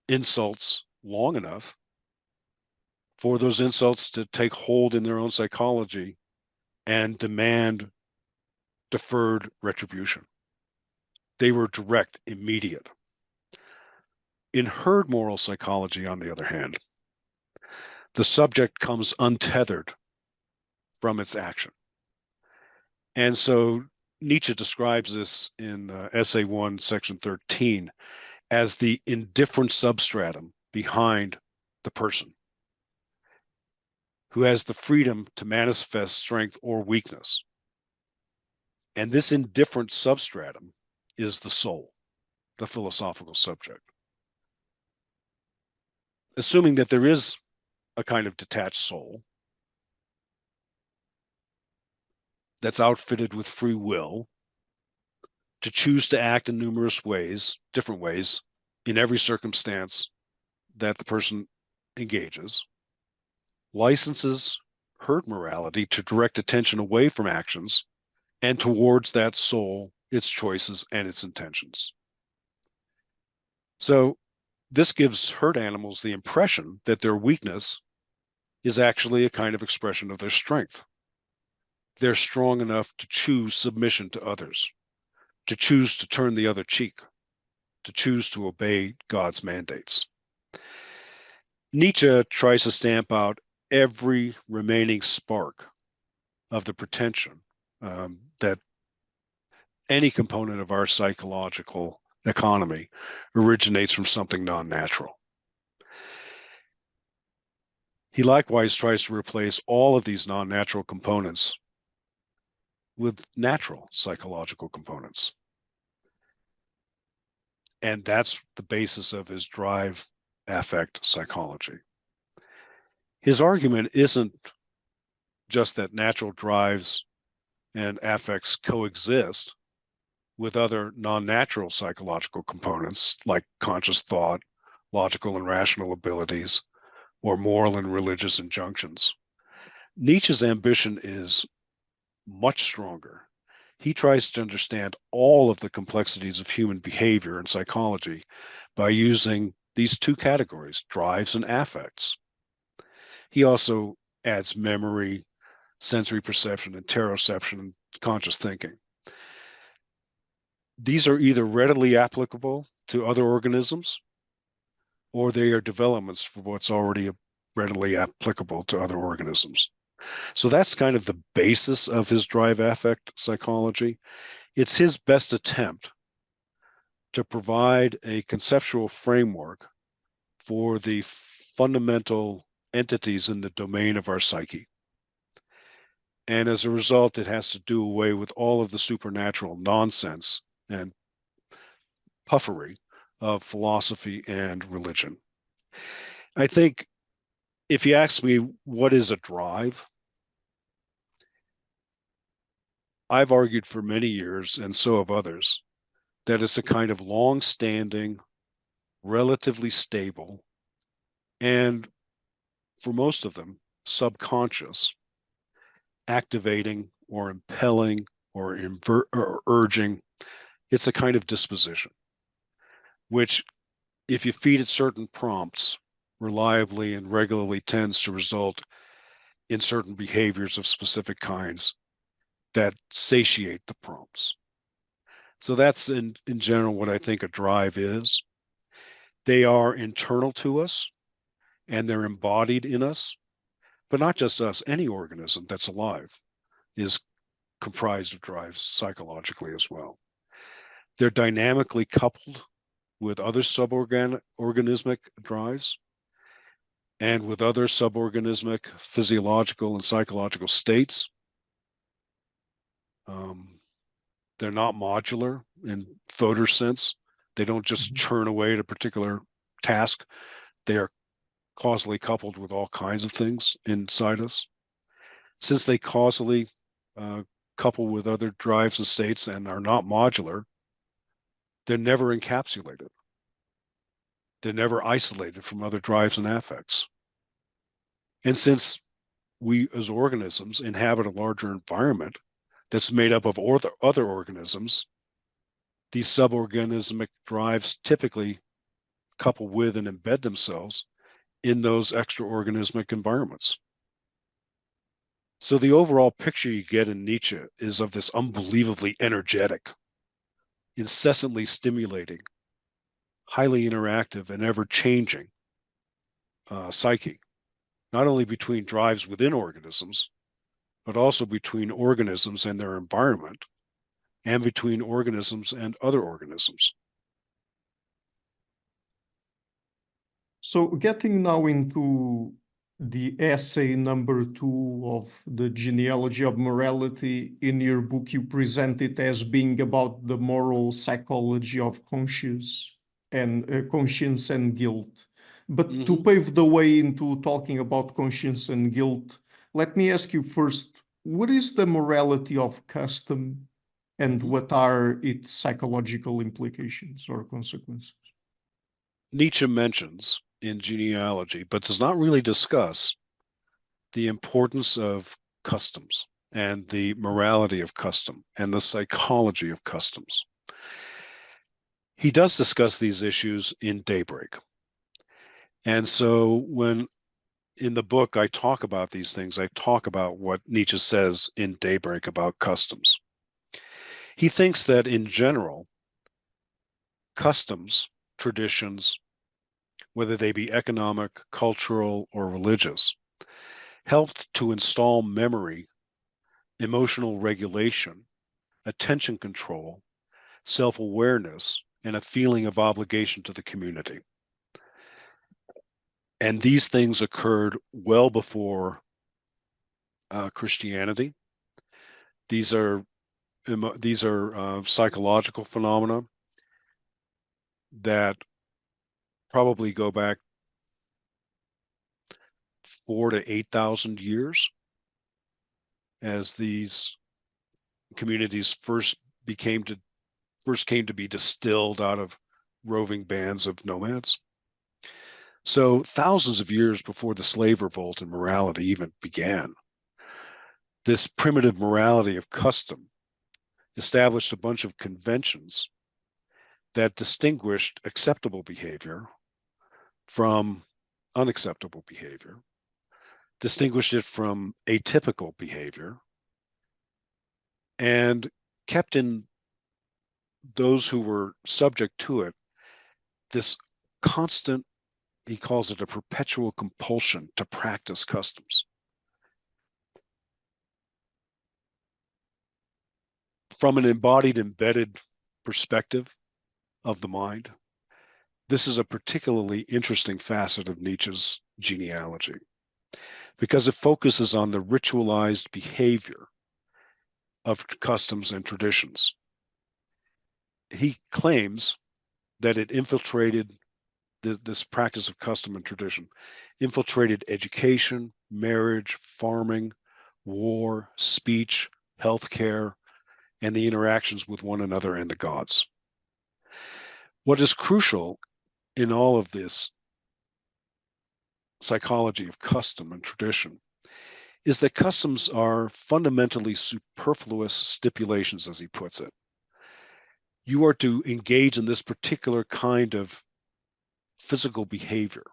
insults long enough for those insults to take hold in their own psychology and demand deferred retribution. They were direct, immediate. In herd moral psychology, on the other hand, the subject comes untethered from its action. And so Nietzsche describes this in Essay 1, Section 13, as the indifferent substratum behind the person. who has the freedom to manifest strength or weakness. And this indifferent substratum is the soul, the philosophical subject. Assuming that there is a kind of detached soul that's outfitted with free will to choose to act in numerous ways, different ways, in every circumstance that the person engages, licenses herd morality to direct attention away from actions and towards that soul, its choices, and its intentions. So this gives herd animals the impression that their weakness is actually a kind of expression of their strength. They're strong enough to choose submission to others, to choose to turn the other cheek, to choose to obey God's mandates. Nietzsche tries to stamp out every remaining spark of the pretension that any component of our psychological economy originates from something non-natural. He likewise tries to replace all of these non-natural components with natural psychological components. And that's the basis of his drive affect psychology. His argument isn't just that natural drives and affects coexist with other non-natural psychological components like conscious thought, logical and rational abilities, or moral and religious injunctions. Nietzsche's ambition is much stronger. He tries to understand all of the complexities of human behavior and psychology by using these two categories, drives and affects. He also adds memory, sensory perception, interoception, and conscious thinking. These are either readily applicable to other organisms, or they are developments for what's already readily applicable to other organisms. So that's kind of the basis of his drive affect psychology. It's his best attempt to provide a conceptual framework for the fundamental entities in the domain of our psyche. And as a result, it has to do away with all of the supernatural nonsense and puffery of philosophy and religion. I think if you ask me what is a drive, I've argued for many years, and so have others, that it's a kind of long-standing, relatively stable, and for most of them, subconscious, activating or impelling or urging. It's a kind of disposition, which, if you feed it certain prompts, reliably and regularly tends to result in certain behaviors of specific kinds that satiate the prompts. So that's in general what I think a drive is. They are internal to us and they're embodied in us, but not just us. Any organism that's alive is comprised of drives psychologically as well. They're dynamically coupled with other suborganismic drives and with other suborganismic physiological and psychological states. They're not modular in Fodor's sense. They don't just churn away at a particular task. They are causally coupled with all kinds of things inside us. Since they causally couple with other drives and states and are not modular, they're never encapsulated. They're never isolated from other drives and affects. And since we as organisms inhabit a larger environment that's made up of other organisms, these suborganismic drives typically couple with and embed themselves in those extraorganismic environments. So the overall picture you get in Nietzsche is of this unbelievably energetic, incessantly stimulating, highly interactive and ever-changing psyche, not only between drives within organisms, but also between organisms and their environment, and between organisms and other organisms. So getting now into the essay number 2 of the Genealogy of Morality. In your book, you present it as being about the moral psychology of conscience and guilt. But to pave the way into talking about conscience and guilt, let me ask you first, what is the morality of custom and what are its psychological implications or consequences? Nietzsche mentions in Genealogy, but does not really discuss the importance of customs and the morality of custom and the psychology of customs. He does discuss these issues in Daybreak. And so when in the book I talk about these things, I talk about what Nietzsche says in Daybreak about customs. He thinks that in general, customs, traditions, whether they be economic, cultural, or religious, helped to install memory, emotional regulation, attention control, self-awareness, and a feeling of obligation to the community. And these things occurred well before Christianity. These are psychological phenomena that probably go back 4,000 to 8,000 years as these communities first came to be distilled out of roving bands of nomads. So thousands of years before the slave revolt and morality even began, this primitive morality of custom established a bunch of conventions that distinguished acceptable behavior from unacceptable behavior, distinguished it from atypical behavior, and kept in those who were subject to it this constant, he calls it a perpetual compulsion to practice customs. From an embodied, embedded perspective of the mind, this is a particularly interesting facet of Nietzsche's genealogy because it focuses on the ritualized behavior of customs and traditions. He claims that it infiltrated this practice of custom and tradition, infiltrated education, marriage, farming, war, speech, healthcare, and the interactions with one another and the gods. What is crucial in all of this psychology of custom and tradition is that customs are fundamentally superfluous stipulations, as he puts it. You are to engage in this particular kind of physical behavior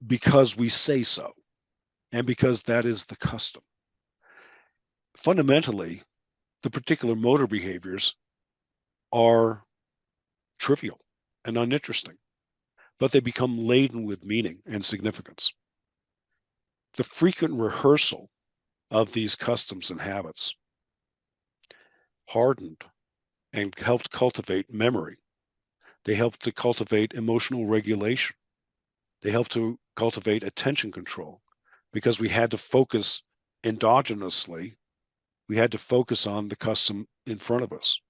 because we say so, and because that is the custom. Fundamentally, the particular motor behaviors are trivial and uninteresting, but they become laden with meaning and significance. The frequent rehearsal of these customs and habits hardened and helped cultivate memory. They helped to cultivate emotional regulation. They helped to cultivate attention control because we had to focus endogenously. We had to focus on the custom in front of us.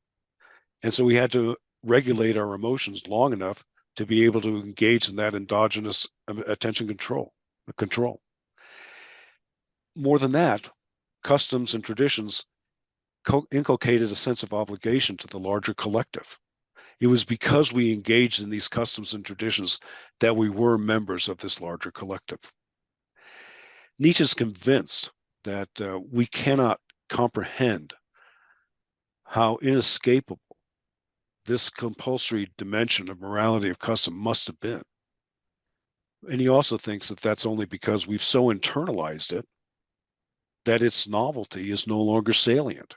And so we had to regulate our emotions long enough to be able to engage in that endogenous attention control. More than that, customs and traditions inculcated a sense of obligation to the larger collective. It was because we engaged in these customs and traditions that we were members of this larger collective. Nietzsche is convinced that we cannot comprehend how inescapable this compulsory dimension of morality of custom must have been. And he also thinks that that's only because we've so internalized it that its novelty is no longer salient.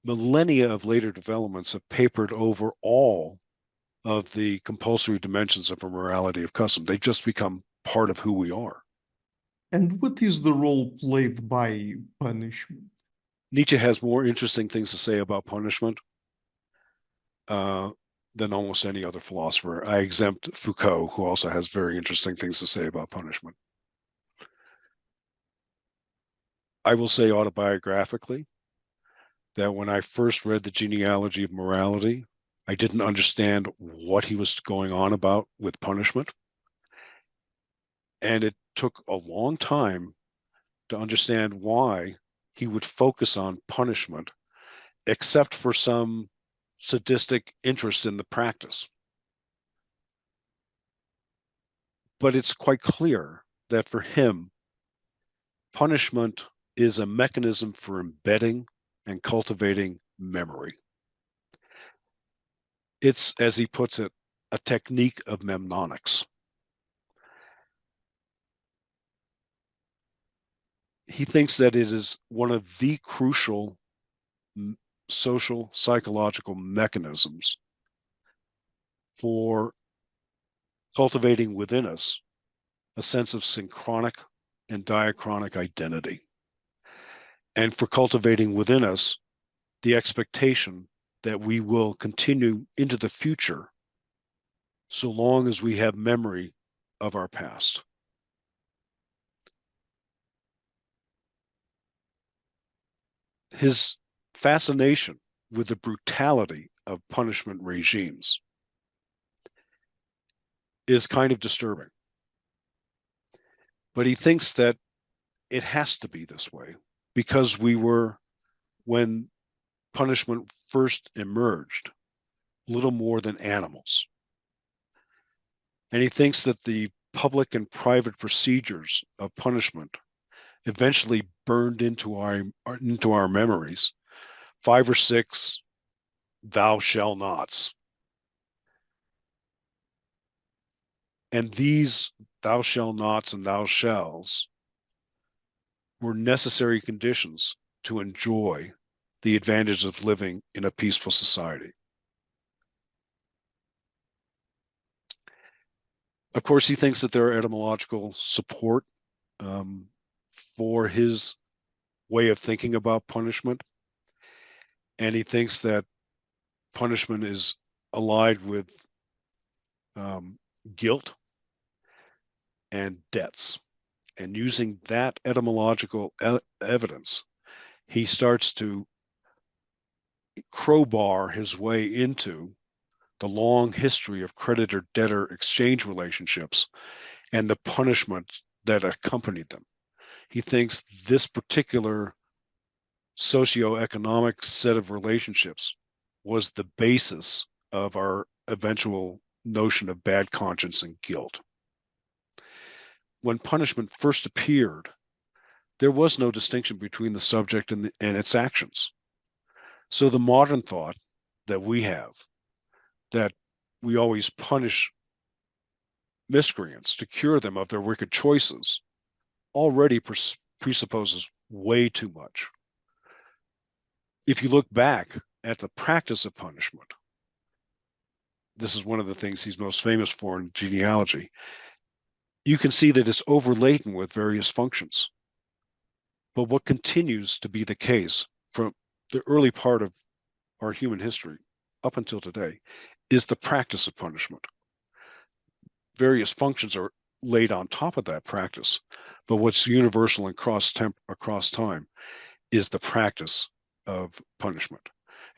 Millennia of later developments have papered over all of the compulsory dimensions of a morality of custom. They've just become part of who we are. And what is the role played by punishment? Nietzsche has more interesting things to say about punishment. than almost any other philosopher. I exempt Foucault, who also has very interesting things to say about punishment. I will say autobiographically that when I first read the Genealogy of Morality, I didn't understand what he was going on about with punishment. And it took a long time to understand why he would focus on punishment, except for some sadistic interest in the practice. But it's quite clear that for him, punishment is a mechanism for embedding and cultivating memory. It's, as he puts it, a technique of mnemonics. He thinks that it is one of the crucial social psychological mechanisms for cultivating within us a sense of synchronic and diachronic identity, and for cultivating within us the expectation that we will continue into the future so long as we have memory of our past. His fascination with the brutality of punishment regimes is kind of disturbing. But he thinks that it has to be this way because we were, when punishment first emerged, little more than animals. And he thinks that the public and private procedures of punishment eventually burned into our memories 5 or 6 thou shall nots. And these thou shall nots and thou shalls were necessary conditions to enjoy the advantages of living in a peaceful society. Of course, he thinks that there are etymological support for his way of thinking about punishment. And he thinks that punishment is allied with guilt and debts. And using that etymological evidence, he starts to crowbar his way into the long history of creditor-debtor exchange relationships and the punishment that accompanied them. He thinks this particular socioeconomic set of relationships was the basis of our eventual notion of bad conscience and guilt. When punishment first appeared, there was no distinction between the subject and its actions. So the modern thought that we have, that we always punish miscreants to cure them of their wicked choices, already presupposes way too much. If you look back at the practice of punishment, this is one of the things he's most famous for in genealogy, you can see that it's overladen with various functions. But what continues to be the case from the early part of our human history up until today is the practice of punishment. Various functions are laid on top of that practice, but what's universal and across time is the practice of punishment.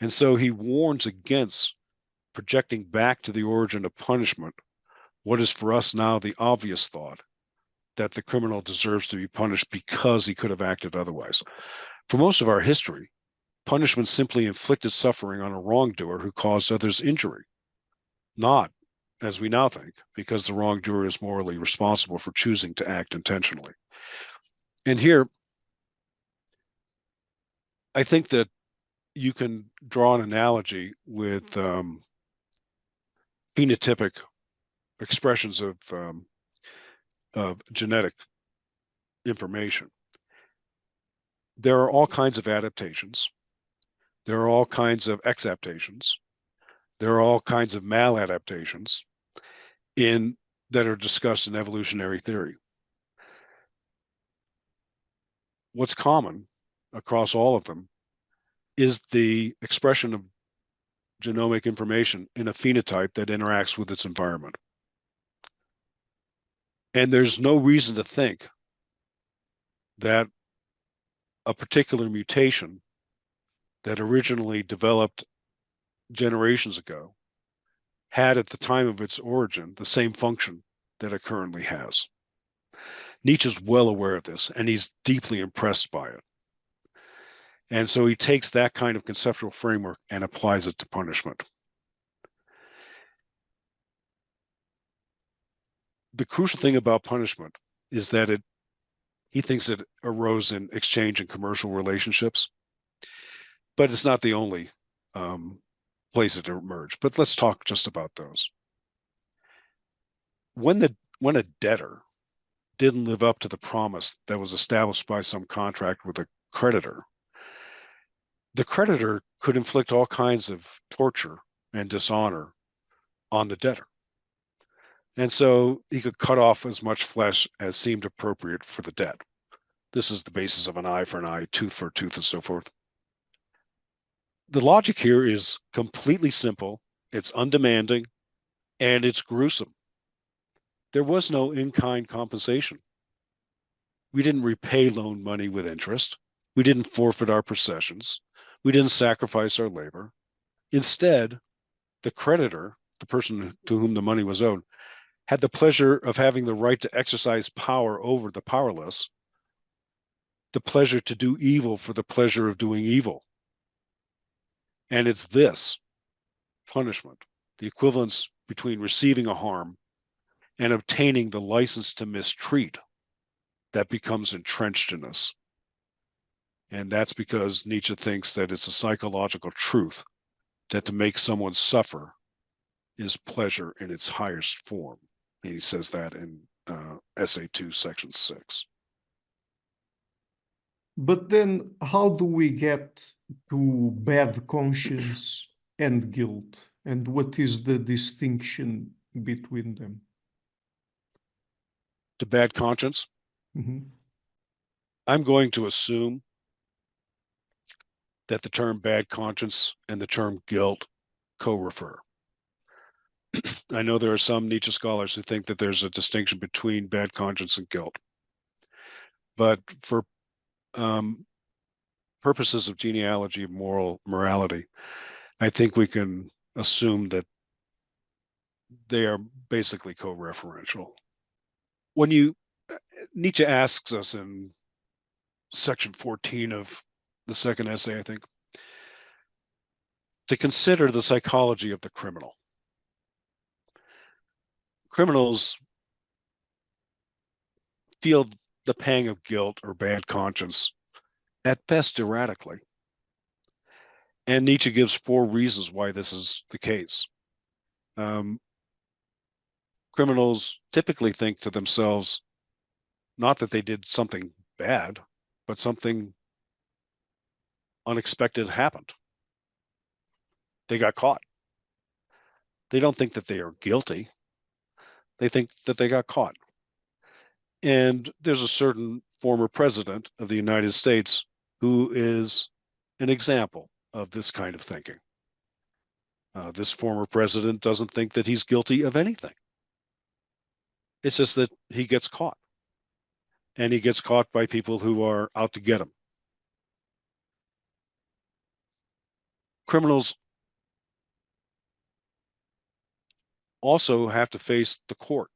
And so he warns against projecting back to the origin of punishment what is for us now the obvious thought, that the criminal deserves to be punished because he could have acted otherwise. For most of our history, punishment simply inflicted suffering on a wrongdoer who caused others injury, not, as we now think, because the wrongdoer is morally responsible for choosing to act intentionally. And here, I think that you can draw an analogy with phenotypic expressions of genetic information. There are all kinds of adaptations. There are all kinds of exaptations. There are all kinds of maladaptations that are discussed in evolutionary theory. What's common across all of them is the expression of genomic information in a phenotype that interacts with its environment. And there's no reason to think that a particular mutation that originally developed generations ago had at the time of its origin the same function that it currently has. Nietzsche's well aware of this, and he's deeply impressed by it. And so he takes that kind of conceptual framework and applies it to punishment. The crucial thing about punishment is that he thinks it arose in exchange and commercial relationships, but it's not the only place it emerged. But let's talk just about those. When a debtor didn't live up to the promise that was established by some contract with a creditor, the creditor could inflict all kinds of torture and dishonor on the debtor. And so he could cut off as much flesh as seemed appropriate for the debt. This is the basis of an eye for an eye, tooth for a tooth, and so forth. The logic here is completely simple, it's undemanding, and it's gruesome. There was no in-kind compensation. We didn't repay loan money with interest. We didn't forfeit our possessions. We didn't sacrifice our labor. Instead, the creditor, the person to whom the money was owed, had the pleasure of having the right to exercise power over the powerless, the pleasure to do evil for the pleasure of doing evil. And it's this punishment, the equivalence between receiving a harm and obtaining the license to mistreat, that becomes entrenched in us. And that's because Nietzsche thinks that it's a psychological truth that to make someone suffer is pleasure in its highest form. And he says that in Essay 2, Section 6. But then how do we get to bad conscience and guilt? And what is the distinction between them? To bad conscience, I'm going to assume that the term bad conscience and the term guilt co-refer. I know there are some Nietzsche scholars who think that there's a distinction between bad conscience and guilt. But for purposes of genealogy of morality, I think we can assume that they are basically co-referential. When Nietzsche asks us in section 14 of the second essay, I think, to consider the psychology of the criminal. Criminals feel the pang of guilt or bad conscience at best erratically. And Nietzsche gives 4 reasons why this is the case. Criminals typically think to themselves, not that they did something bad, but something unexpected happened. They got caught. They don't think that they are guilty. They think that they got caught. And there's a certain former president of the United States who is an example of this kind of thinking. This former president doesn't think that he's guilty of anything. It's just that he gets caught. And he gets caught by people who are out to get him. Criminals also have to face the court.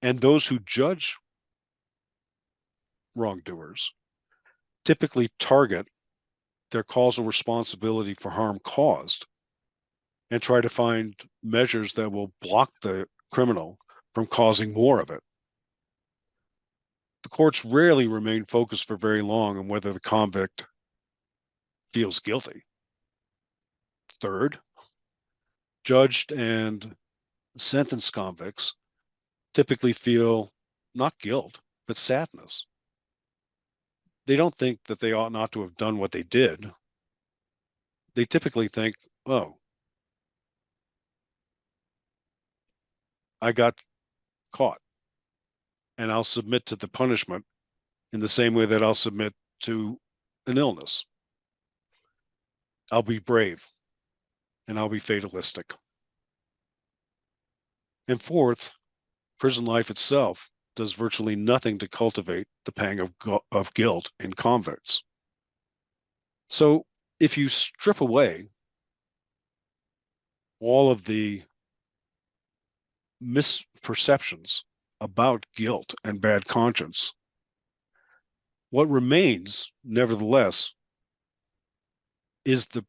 And those who judge wrongdoers typically target their causal responsibility for harm caused and try to find measures that will block the criminal from causing more of it. The courts rarely remain focused for very long on whether the convict feels guilty. Third, judged and sentenced convicts typically feel not guilt, but sadness. They don't think that they ought not to have done what they did. They typically think, oh, I got caught, and I'll submit to the punishment in the same way that I'll submit to an illness. I'll be brave, and I'll be fatalistic. And fourth, prison life itself does virtually nothing to cultivate the pang of guilt in convicts. So if you strip away all of the misperceptions about guilt and bad conscience, what remains, nevertheless, is the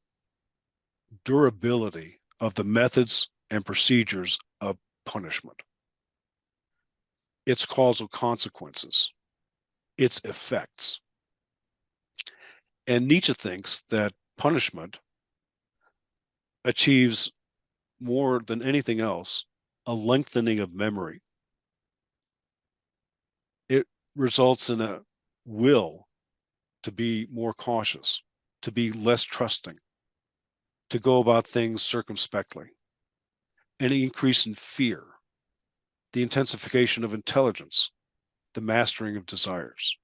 durability of the methods and procedures of punishment, its causal consequences, its effects. And Nietzsche thinks that punishment achieves more than anything else a lengthening of memory. It results in a will to be more cautious, to be less trusting, to go about things circumspectly, an increase in fear, the intensification of intelligence, the mastering of desires.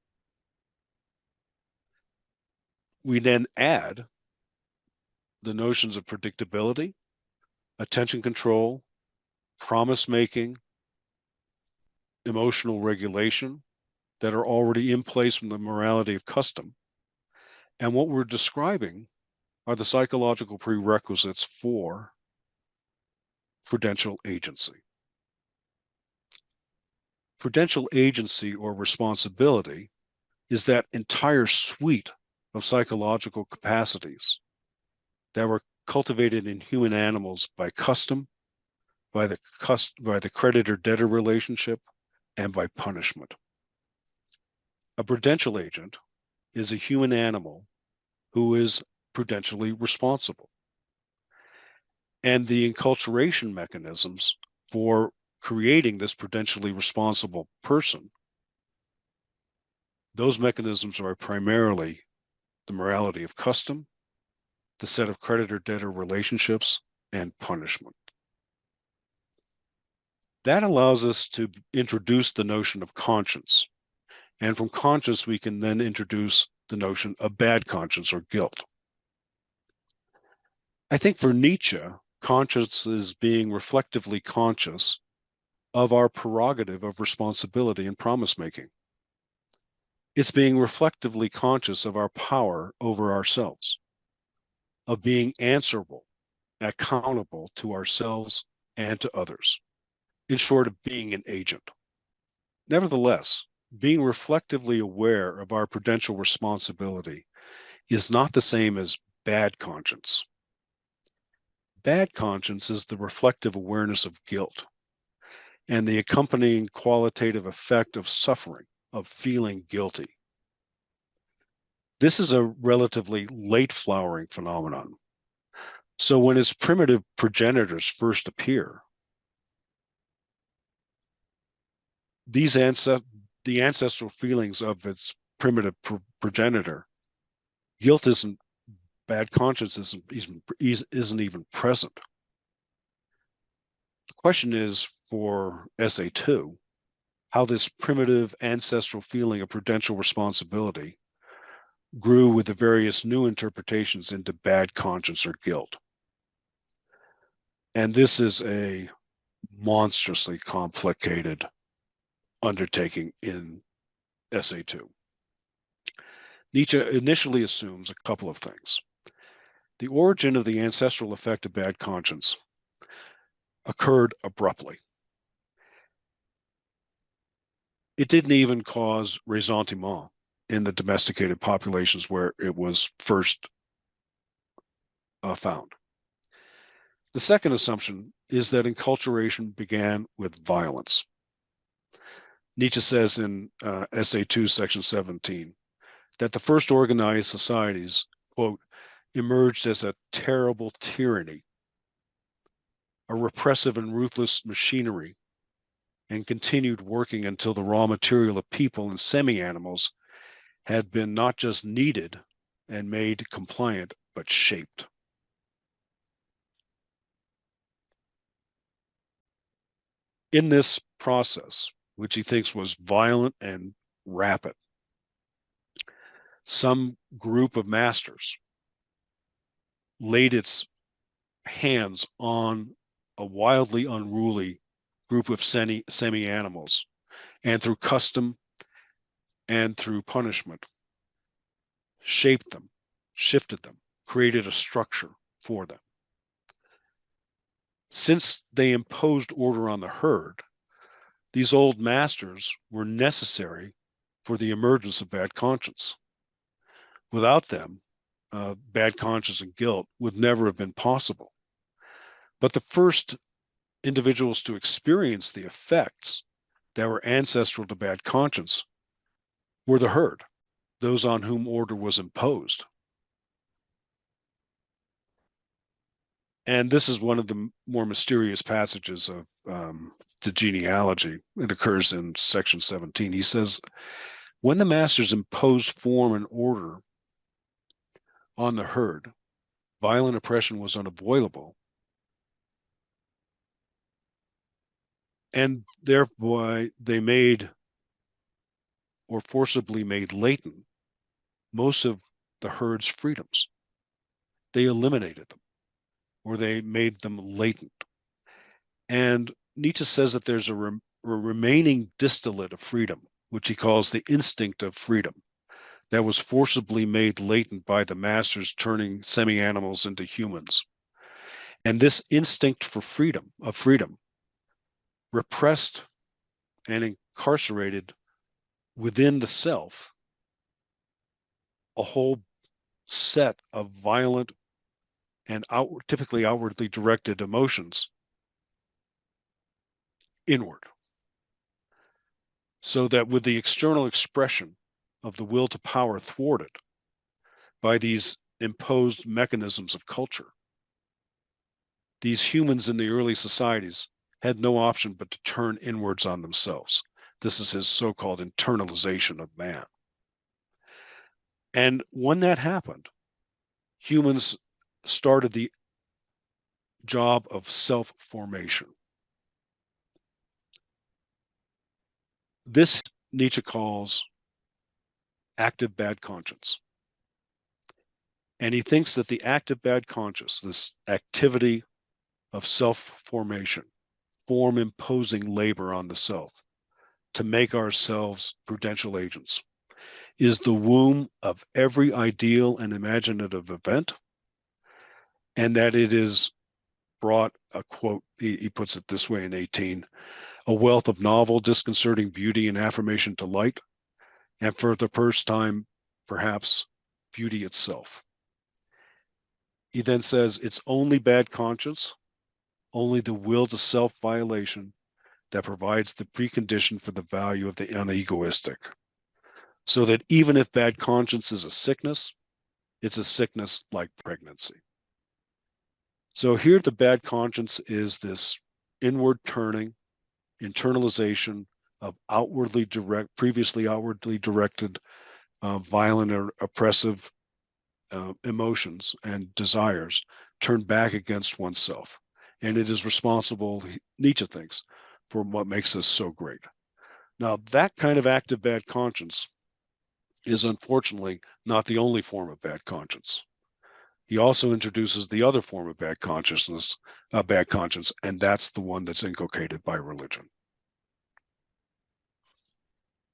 We then add the notions of predictability, attention control, promise making, emotional regulation that are already in place from the morality of custom. And what we're describing are the psychological prerequisites for prudential agency. Prudential agency or responsibility is that entire suite of psychological capacities that were cultivated in human animals by custom, by the creditor-debtor relationship, and by punishment. A prudential agent is a human animal who is prudentially responsible. And the enculturation mechanisms for creating this prudentially responsible person, those mechanisms are primarily the morality of custom, the set of creditor-debtor relationships, and punishment. That allows us to introduce the notion of conscience. And from conscience, we can then introduce the notion of bad conscience or guilt. I think for Nietzsche, conscience is being reflectively conscious of our prerogative of responsibility and promise making. It's being reflectively conscious of our power over ourselves, of being answerable, accountable to ourselves and to others. In short, of being an agent. Nevertheless, being reflectively aware of our prudential responsibility is not the same as bad conscience. Bad conscience is the reflective awareness of guilt and the accompanying qualitative effect of suffering, of feeling guilty. This is a relatively late flowering phenomenon. So when its primitive progenitors first appear, the ancestral feelings of its primitive progenitor, guilt isn't, bad conscience isn't even present. The question is for essay 2, how this primitive ancestral feeling of prudential responsibility grew with the various new interpretations into bad conscience or guilt. And this is a monstrously complicated undertaking in essay 2. Nietzsche initially assumes a couple of things. The origin of the ancestral effect of bad conscience occurred abruptly. It didn't even cause ressentiment in the domesticated populations where it was first found. The second assumption is that enculturation began with violence. Nietzsche says in Essay 2, Section 17, that the first organized societies, quote, emerged as a terrible tyranny, a repressive and ruthless machinery, and continued working until the raw material of people and semi-animals had been not just kneaded and made compliant, but shaped. In this process, which he thinks was violent and rapid, some group of masters laid its hands on a wildly unruly group of semi-animals, and through custom and through punishment, shaped them, shifted them, created a structure for them. Since they imposed order on the herd, these old masters were necessary for the emergence of bad conscience. Without them, bad conscience and guilt would never have been possible. But the first individuals to experience the effects that were ancestral to bad conscience were the herd, those on whom order was imposed. And this is one of the more mysterious passages of the genealogy. It occurs in section 17. He says, when the masters imposed form and order on the herd, violent oppression was unavoidable, and thereby they made or forcibly made latent most of the herd's freedoms. They eliminated them, or they made them latent. And Nietzsche says that there's a remaining distillate of freedom, which he calls the instinct of freedom, that was forcibly made latent by the masters turning semi-animals into humans. And this instinct for freedom, repressed and incarcerated within the self a whole set of violent and typically outwardly directed emotions inward. So that with the external expression of the will to power thwarted by these imposed mechanisms of culture, these humans in the early societies had no option but to turn inwards on themselves. This is his so-called internalization of man. And when that happened, humans started the job of self-formation. This Nietzsche calls active bad conscience. And he thinks that the active bad conscience, this activity of self-formation, form imposing labor on the self to make ourselves prudential agents, is the womb of every ideal and imaginative event, and that it is brought, a quote, he puts it this way in 18, a wealth of novel, disconcerting beauty and affirmation to light, and for the first time, perhaps, beauty itself. He then says, it's only bad conscience, only the will to self-violation that provides the precondition for the value of the unegoistic. So that even if bad conscience is a sickness, it's a sickness like pregnancy. So here the bad conscience is this inward turning, internalization of previously outwardly directed, violent or oppressive emotions and desires turned back against oneself. And it is responsible, Nietzsche thinks, for what makes us so great. Now, that kind of active bad conscience is unfortunately not the only form of bad conscience. He also introduces the other form of bad conscience, and that's the one that's inculcated by religion.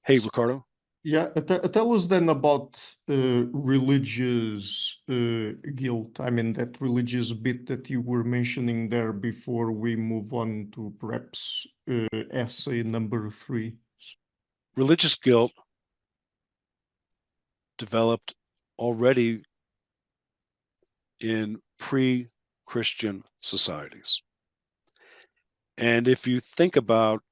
Hey, Ricardo. Yeah, tell us then about religious guilt. I mean, that religious bit that you were mentioning there before we move on to perhaps essay number 3. Religious guilt developed already in pre-Christian societies. And if you think about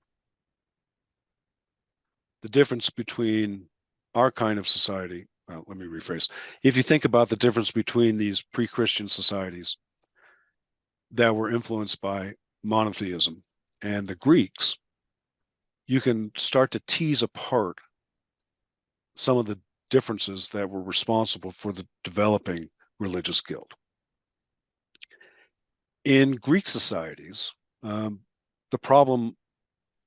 the difference between our kind of society, let me rephrase. If you think about the difference between these pre-Christian societies that were influenced by monotheism and the Greeks, you can start to tease apart some of the differences that were responsible for the developing religious guilt. In Greek societies, the problem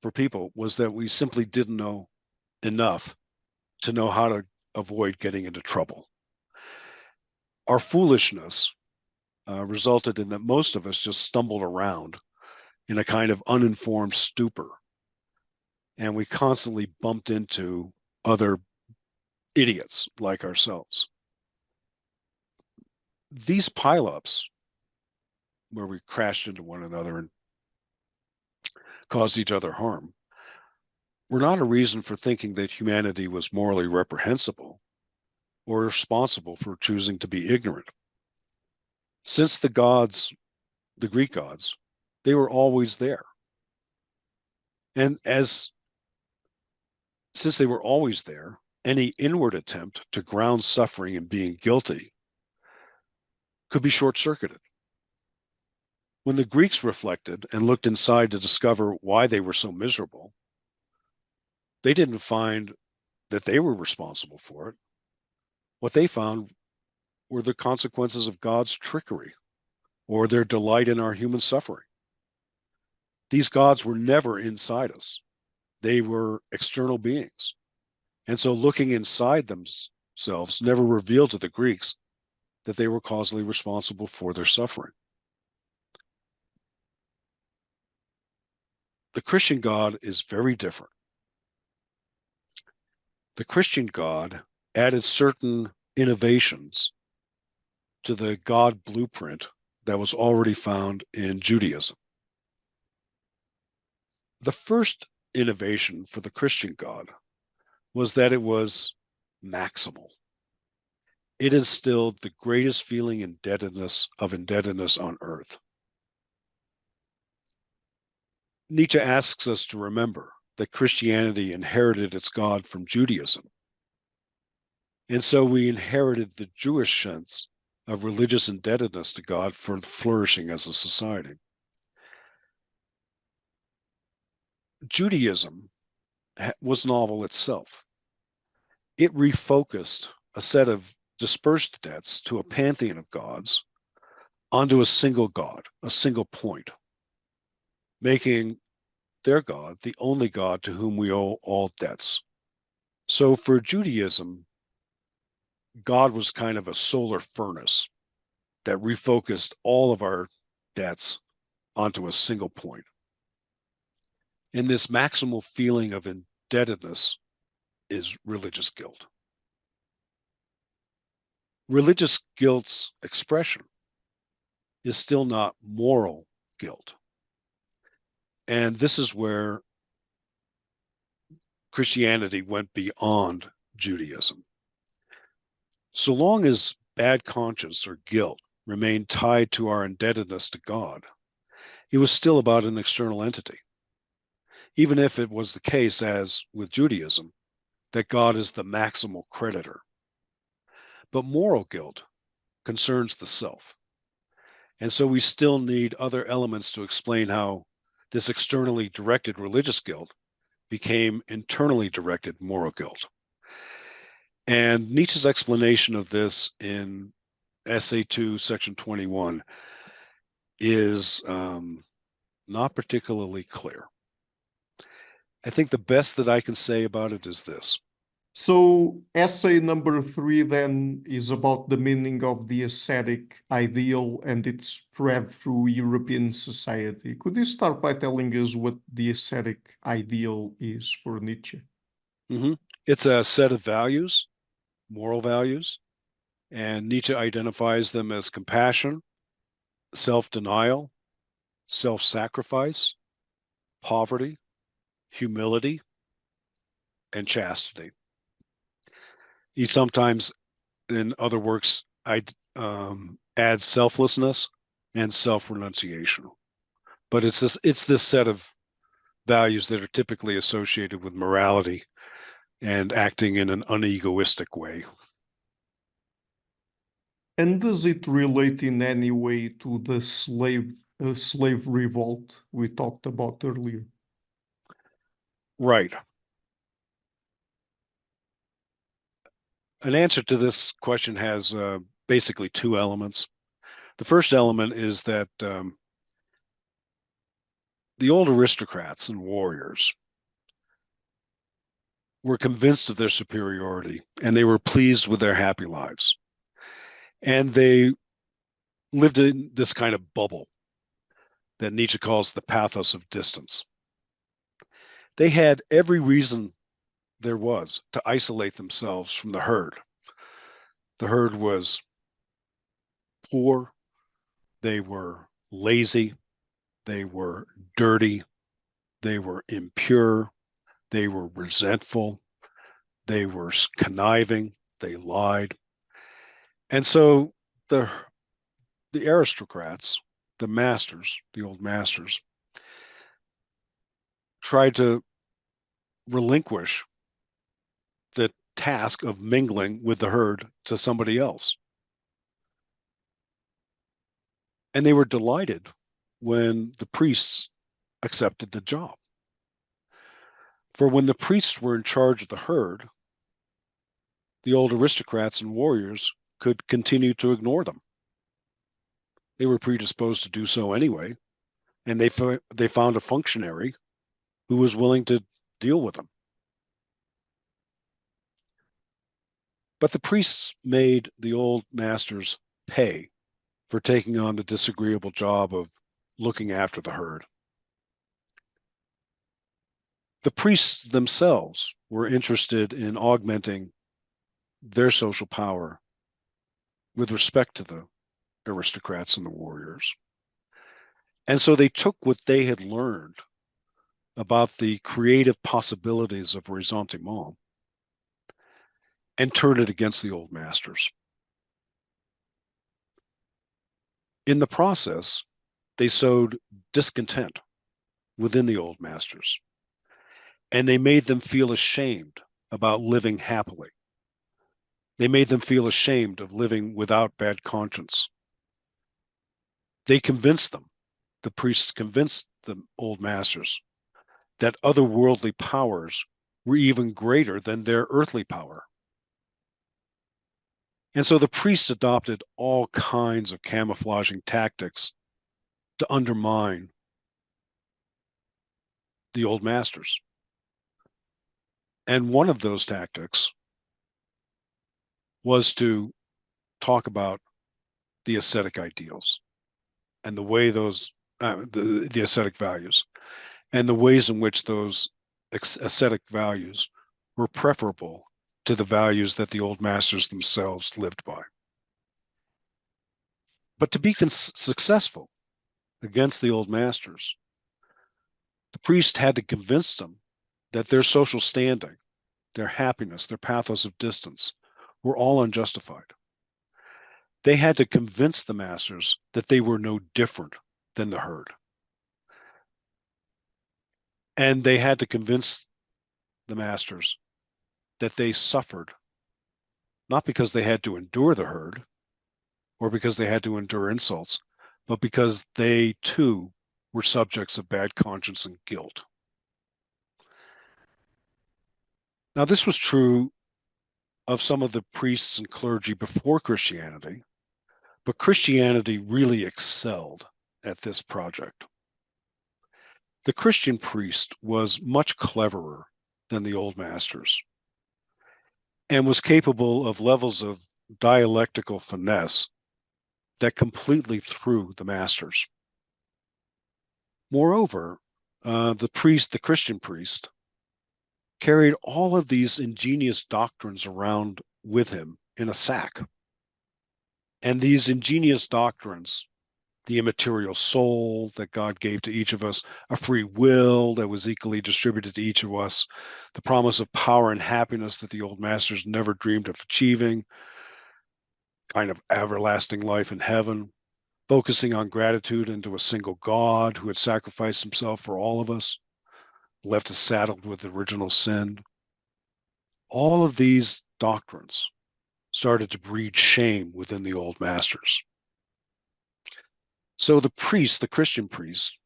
for people was that we simply didn't know enough to know how to avoid getting into trouble. Our foolishness resulted in that most of us just stumbled around in a kind of uninformed stupor. And we constantly bumped into other idiots like ourselves. These pileups, where we crashed into one another and caused each other harm, were not a reason for thinking that humanity was morally reprehensible or responsible for choosing to be ignorant. Since the gods, the Greek gods, they were always there. And since they were always there, any inward attempt to ground suffering in being guilty could be short-circuited. When the Greeks reflected and looked inside to discover why they were so miserable, they didn't find that they were responsible for it. What they found were the consequences of God's trickery or their delight in our human suffering. These gods were never inside us. They were external beings. And so looking inside themselves never revealed to the Greeks that they were causally responsible for their suffering. The Christian God is very different. The Christian God added certain innovations to the God blueprint that was already found in Judaism. The first innovation for the Christian God was that it was maximal. It instilled the greatest feeling of indebtedness on earth. Nietzsche asks us to remember that Christianity inherited its God from Judaism. And so we inherited the Jewish sense of religious indebtedness to God for flourishing as a society. Judaism was novel itself. It refocused a set of dispersed debts to a pantheon of gods onto a single God, a single point, making their God the only God to whom we owe all debts. So for Judaism, God was kind of a solar furnace that refocused all of our debts onto a single point. And this maximal feeling of indebtedness is religious guilt. Religious guilt's expression is still not moral guilt. And this is where Christianity went beyond Judaism. So long as bad conscience or guilt remained tied to our indebtedness to God, it was still about an external entity. Even if it was the case, as with Judaism, that God is the maximal creditor. But moral guilt concerns the self. And so we still need other elements to explain how this externally directed religious guilt became internally directed moral guilt. And Nietzsche's explanation of this in Essay 2, Section 21, is not particularly clear. I think the best that I can say about it is this. So essay number 3 then is about the meaning of the ascetic ideal and its spread through European society. Could you start by telling us what the ascetic ideal is for Nietzsche? Mm-hmm. It's a set of values, moral values, and Nietzsche identifies them as compassion, self-denial, self-sacrifice, poverty, humility, and chastity. He sometimes, in other works, adds selflessness and self-renunciation. But it's this set of values that are typically associated with morality and acting in an unegoistic way. And does it relate in any way to the slave revolt we talked about earlier? Right. An answer to this question has basically two elements. The first element is that the old aristocrats and warriors were convinced of their superiority, and they were pleased with their happy lives. And they lived in this kind of bubble that Nietzsche calls the pathos of distance. They had every reason there was to isolate themselves from the herd. The herd was poor, they were lazy, they were dirty, they were impure, they were resentful, they were conniving, they lied. And so the aristocrats, the masters, the old masters, tried to relinquish the task of mingling with the herd to somebody else. And they were delighted when the priests accepted the job. For when the priests were in charge of the herd, the old aristocrats and warriors could continue to ignore them. They were predisposed to do so anyway, and they found a functionary who was willing to deal with them. But the priests made the old masters pay for taking on the disagreeable job of looking after the herd. The priests themselves were interested in augmenting their social power with respect to the aristocrats and the warriors. And so they took what they had learned about the creative possibilities of ressentiment and turned it against the old masters. In the process, they sowed discontent within the old masters, and they made them feel ashamed about living happily. They made them feel ashamed of living without bad conscience. They convinced them, the priests convinced the old masters, that otherworldly powers were even greater than their earthly power. And so the priests adopted all kinds of camouflaging tactics to undermine the old masters. And one of those tactics was to talk about the ascetic ideals and the way those, the ascetic values, and the ways in which those ascetic values were preferable to the values that the old masters themselves lived by. But to be successful against the old masters, the priest had to convince them that their social standing, their happiness, their pathos of distance were all unjustified. They had to convince the masters that they were no different than the herd. And they had to convince the masters that they suffered, not because they had to endure the herd or because they had to endure insults, but because they too were subjects of bad conscience and guilt. Now, this was true of some of the priests and clergy before Christianity, but Christianity really excelled at this project. The Christian priest was much cleverer than the old masters and was capable of levels of dialectical finesse that completely threw the masters. Moreover, the Christian priest, carried all of these ingenious doctrines around with him in a sack. And these ingenious doctrines, the immaterial soul that God gave to each of us, a free will that was equally distributed to each of us, the promise of power and happiness that the old masters never dreamed of achieving, kind of everlasting life in heaven, focusing on gratitude and to a single God who had sacrificed himself for all of us, left us saddled with original sin. All of these doctrines started to breed shame within the old masters. So the priest, the Christian priest,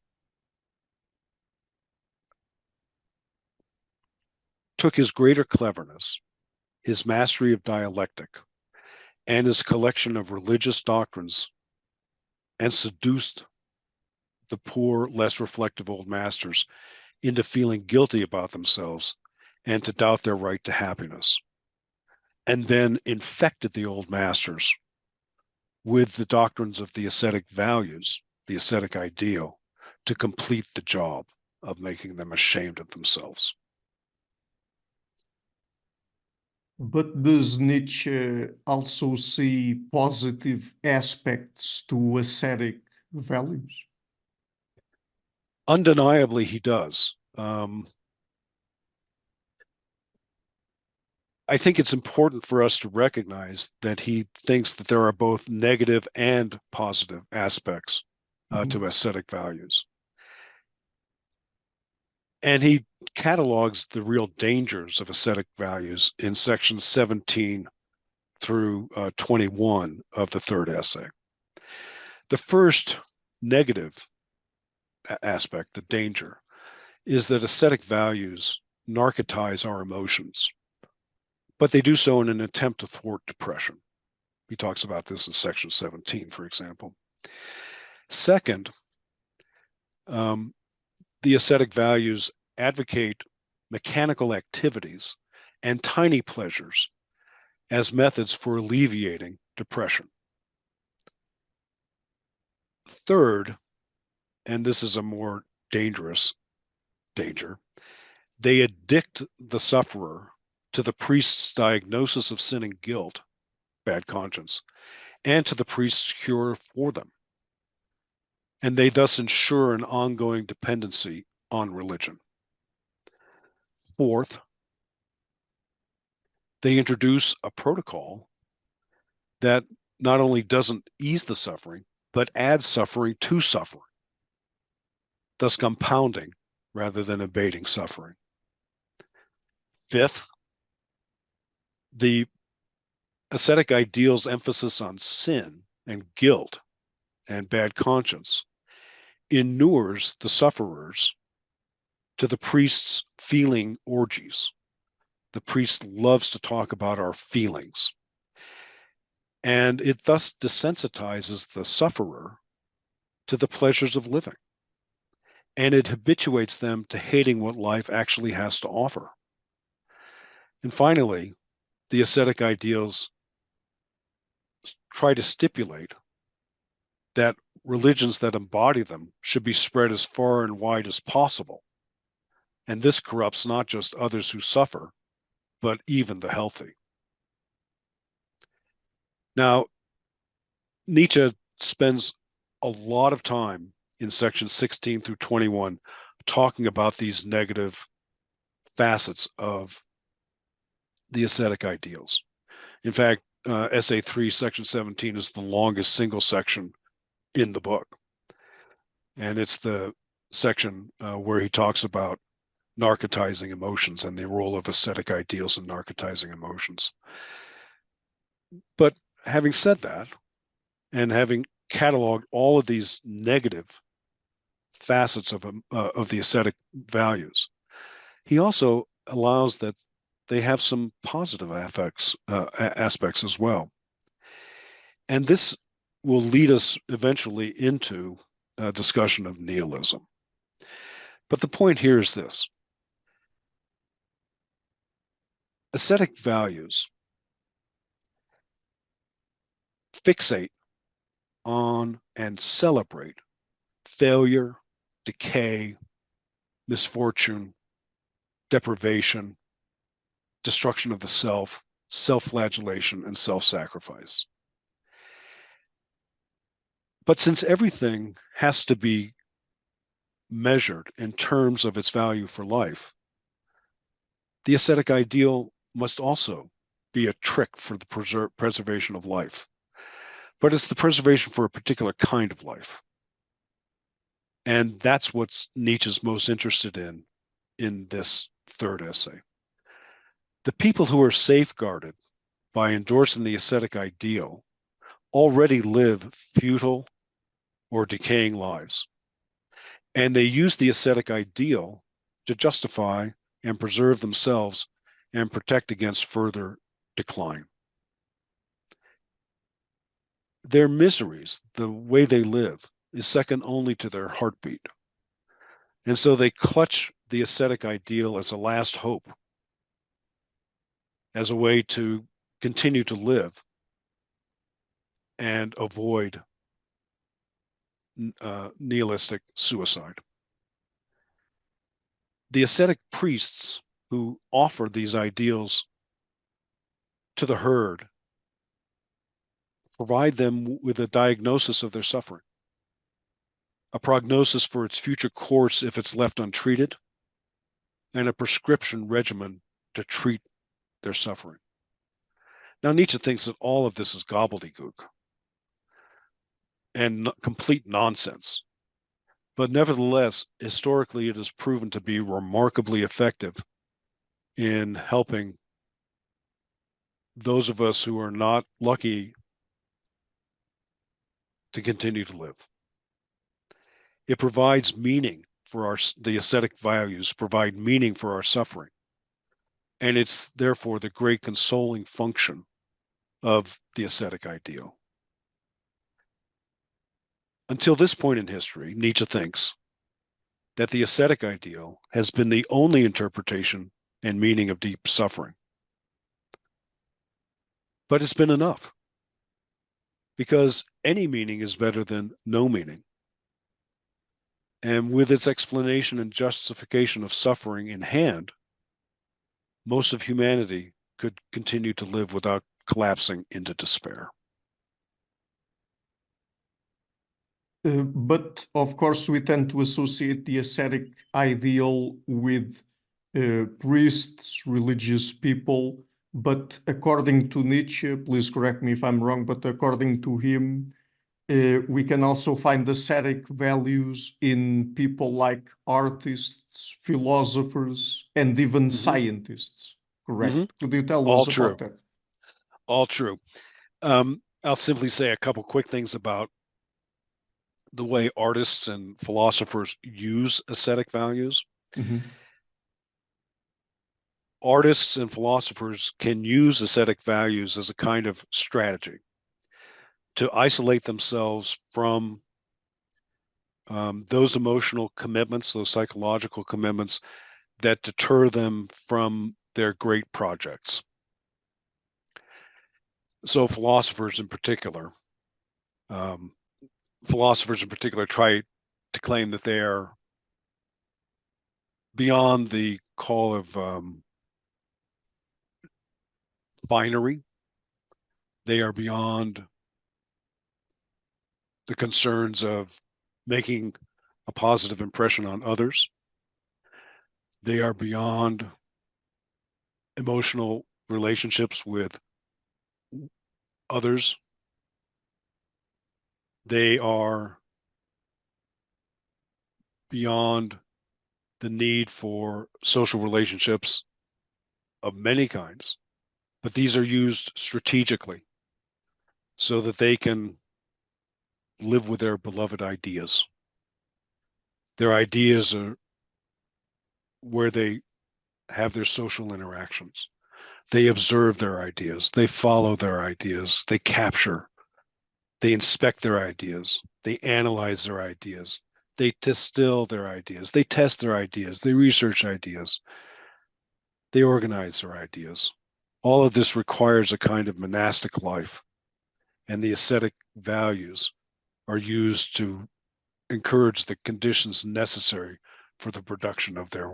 took his greater cleverness, his mastery of dialectic, and his collection of religious doctrines and seduced the poor, less reflective old masters into feeling guilty about themselves and to doubt their right to happiness, and then infected the old masters with the doctrines of the ascetic values, the ascetic ideal, to complete the job of making them ashamed of themselves. But does Nietzsche also see positive aspects to ascetic values? Undeniably, he does. I think it's important for us to recognize that he thinks that there are both negative and positive aspects to ascetic values. And he catalogs the real dangers of ascetic values in sections 17 through 21 of the third essay. The first negative aspect, the danger, is that ascetic values narcotize our emotions, but they do so in an attempt to thwart depression. He talks about this in section 17, for example. Second, the ascetic values advocate mechanical activities and tiny pleasures as methods for alleviating depression. Third, and this is a more dangerous danger, they addict the sufferer to the priest's diagnosis of sin and guilt, bad conscience, and to the priest's cure for them. And they thus ensure an ongoing dependency on religion. Fourth, they introduce a protocol that not only doesn't ease the suffering, but adds suffering to suffering, thus compounding rather than abating suffering. Fifth, the ascetic ideal's emphasis on sin and guilt and bad conscience inures the sufferers to the priest's feeling orgies. The priest loves to talk about our feelings. And it thus desensitizes the sufferer to the pleasures of living. And it habituates them to hating what life actually has to offer. And finally, the ascetic ideals try to stipulate that religions that embody them should be spread as far and wide as possible. And this corrupts not just others who suffer, but even the healthy. Now, Nietzsche spends a lot of time in sections 16 through 21 talking about these negative facets of the ascetic ideals. In fact, essay 3, section 17 is the longest single section in the book. And it's the section where he talks about narcotizing emotions and the role of ascetic ideals in narcotizing emotions. But having said that, and having cataloged all of these negative facets of the ascetic values, he also allows that they have some positive aspects as well. And this will lead us eventually into a discussion of nihilism. But the point here is this. Ascetic values fixate on and celebrate failure, decay, misfortune, deprivation, destruction of the self, self-flagellation, and self-sacrifice. But since everything has to be measured in terms of its value for life, the ascetic ideal must also be a trick for the preservation of life. But it's the preservation for a particular kind of life. And that's what Nietzsche's most interested in this third essay. The people who are safeguarded by endorsing the ascetic ideal already live futile or decaying lives. And they use the ascetic ideal to justify and preserve themselves and protect against further decline. Their miseries, the way they live, is second only to their heartbeat. And so they clutch the ascetic ideal as a last hope, as a way to continue to live. and avoid nihilistic suicide. The ascetic priests who offer these ideals to the herd provide them with a diagnosis of their suffering, a prognosis for its future course if it's left untreated, and a prescription regimen to treat their suffering. Now, Nietzsche thinks that all of this is gobbledygook and complete nonsense. But nevertheless, historically, it has proven to be remarkably effective in helping those of us who are not lucky to continue to live. It provides meaning for the ascetic values, provide meaning for our suffering. And it's therefore the great consoling function of the ascetic ideal. Until this point in history, Nietzsche thinks that the ascetic ideal has been the only interpretation and meaning of deep suffering. But it's been enough, because any meaning is better than no meaning. And with its explanation and justification of suffering in hand, most of humanity could continue to live without collapsing into despair. But of course, we tend to associate the ascetic ideal with priests, religious people. But according to Nietzsche, please correct me if I'm wrong, but according to him, we can also find ascetic values in people like artists, philosophers, and even scientists. Correct? Could you tell All us true. about that? All true. I'll simply say a couple quick things about the way artists and philosophers use ascetic values. Artists and philosophers can use ascetic values as a kind of strategy to isolate themselves from those emotional commitments, those psychological commitments that deter them from their great projects. So philosophers in particular try to claim that they are beyond the call of finery. They are beyond the concerns of making a positive impression on others. They are beyond emotional relationships with others. They are beyond the need for social relationships of many kinds, but these are used strategically so that they can live with their beloved ideas. Their ideas are where they have their social interactions. They observe their ideas. They follow their ideas. They capture. They inspect their ideas. They analyze their ideas. They distill their ideas. They test their ideas. They research ideas. They organize their ideas. All of this requires a kind of monastic life, and the ascetic values are used to encourage the conditions necessary for the production of their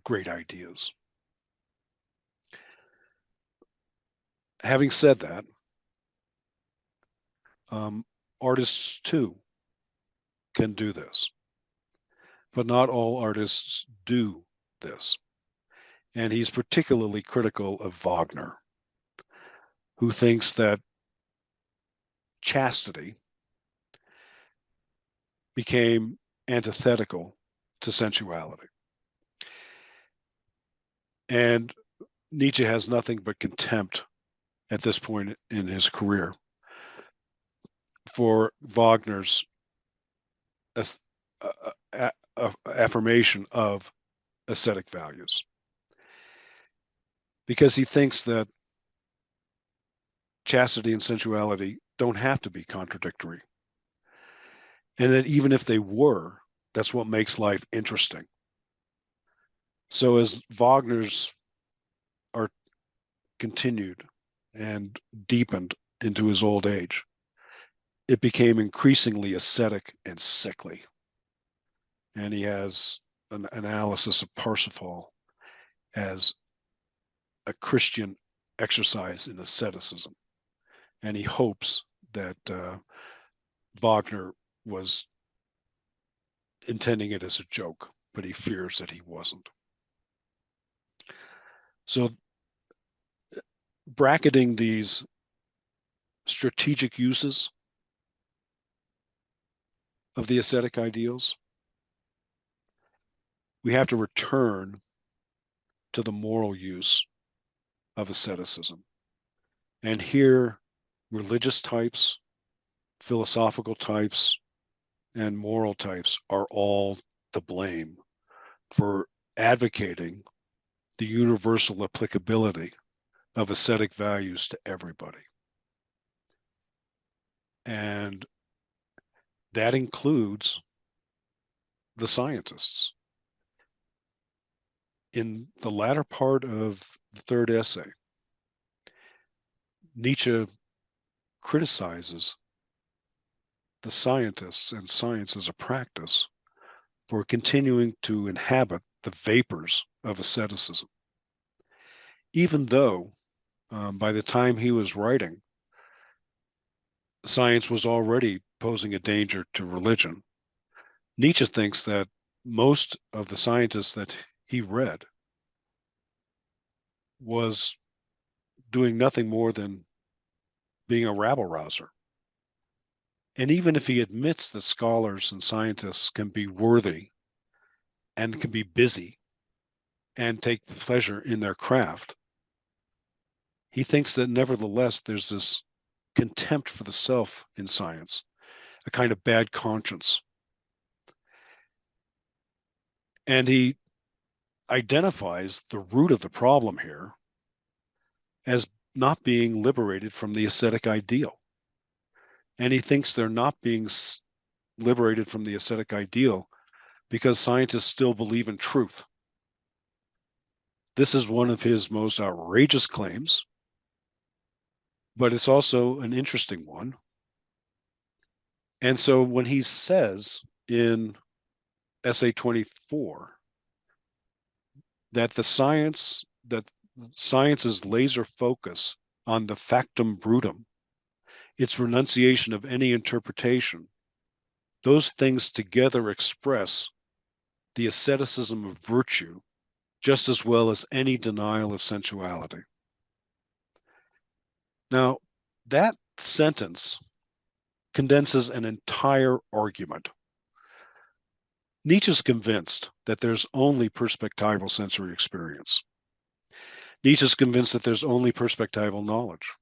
great ideas. Having said that, artists too can do this, but not all artists do this. And he's particularly critical of Wagner, who thinks that chastity became antithetical to sensuality. And Nietzsche has nothing but contempt at this point in his career for Wagner's affirmation of ascetic values, because he thinks that chastity and sensuality don't have to be contradictory, and that even if they were, that's what makes life interesting. So as Wagner's art continued and deepened into his old age, it became increasingly ascetic and sickly. And he has an analysis of Parsifal as a Christian exercise in asceticism. And he hopes that Wagner was intending it as a joke, but he fears that he wasn't. So bracketing these strategic uses of the ascetic ideals, we have to return to the moral use of asceticism. And here, religious types, philosophical types, and moral types are all to blame for advocating the universal applicability of ascetic values to everybody. And that includes the scientists. In the latter part of the third essay, Nietzsche criticizes the scientists and science as a practice for continuing to inhabit the vapors of asceticism. Even though by the time he was writing, science was already posing a danger to religion, Nietzsche thinks that most of the scientists that he read was doing nothing more than being a rabble-rouser. And even if he admits that scholars and scientists can be worthy and can be busy and take pleasure in their craft, he thinks that nevertheless there's this contempt for the self in science, a kind of bad conscience. And he identifies the root of the problem here as not being liberated from the ascetic ideal. And he thinks they're not being liberated from the ascetic ideal because scientists still believe in truth. This is one of his most outrageous claims, but it's also an interesting one. And so when he says in essay 24 that science's laser focus on the factum brutum, its renunciation of any interpretation, those things together express the asceticism of virtue just as well as any denial of sensuality. Now, that sentence condenses an entire argument. Nietzsche's convinced that there's only perspectival sensory experience. Nietzsche's convinced that there's only perspectival knowledge.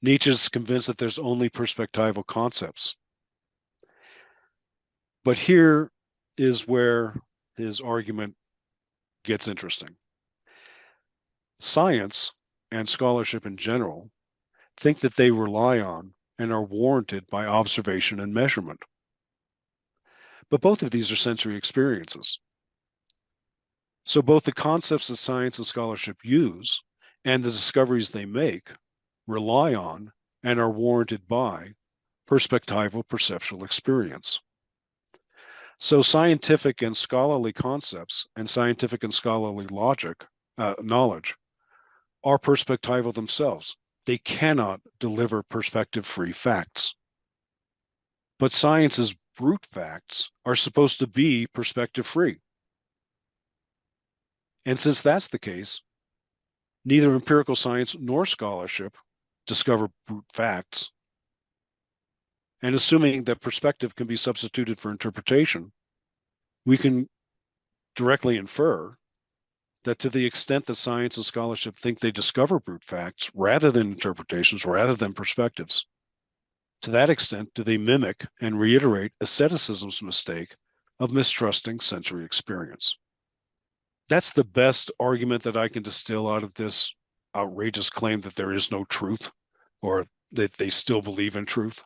Nietzsche's convinced that there's only perspectival concepts. But here is where his argument gets interesting. Science and scholarship in general think that they rely on and are warranted by observation and measurement. But both of these are sensory experiences. So both the concepts that science and scholarship use and the discoveries they make rely on and are warranted by perspectival perceptual experience. So scientific and scholarly concepts and scientific and scholarly knowledge are perspectival themselves. They cannot deliver perspective-free facts. But science's brute facts are supposed to be perspective-free. And since that's the case, neither empirical science nor scholarship discover brute facts. And assuming that perspective can be substituted for interpretation, we can directly infer that to the extent that science and scholarship think they discover brute facts rather than interpretations, rather than perspectives, to that extent do they mimic and reiterate asceticism's mistake of mistrusting sensory experience. That's the best argument that I can distill out of this outrageous claim that there is no truth, or that they still believe in truth.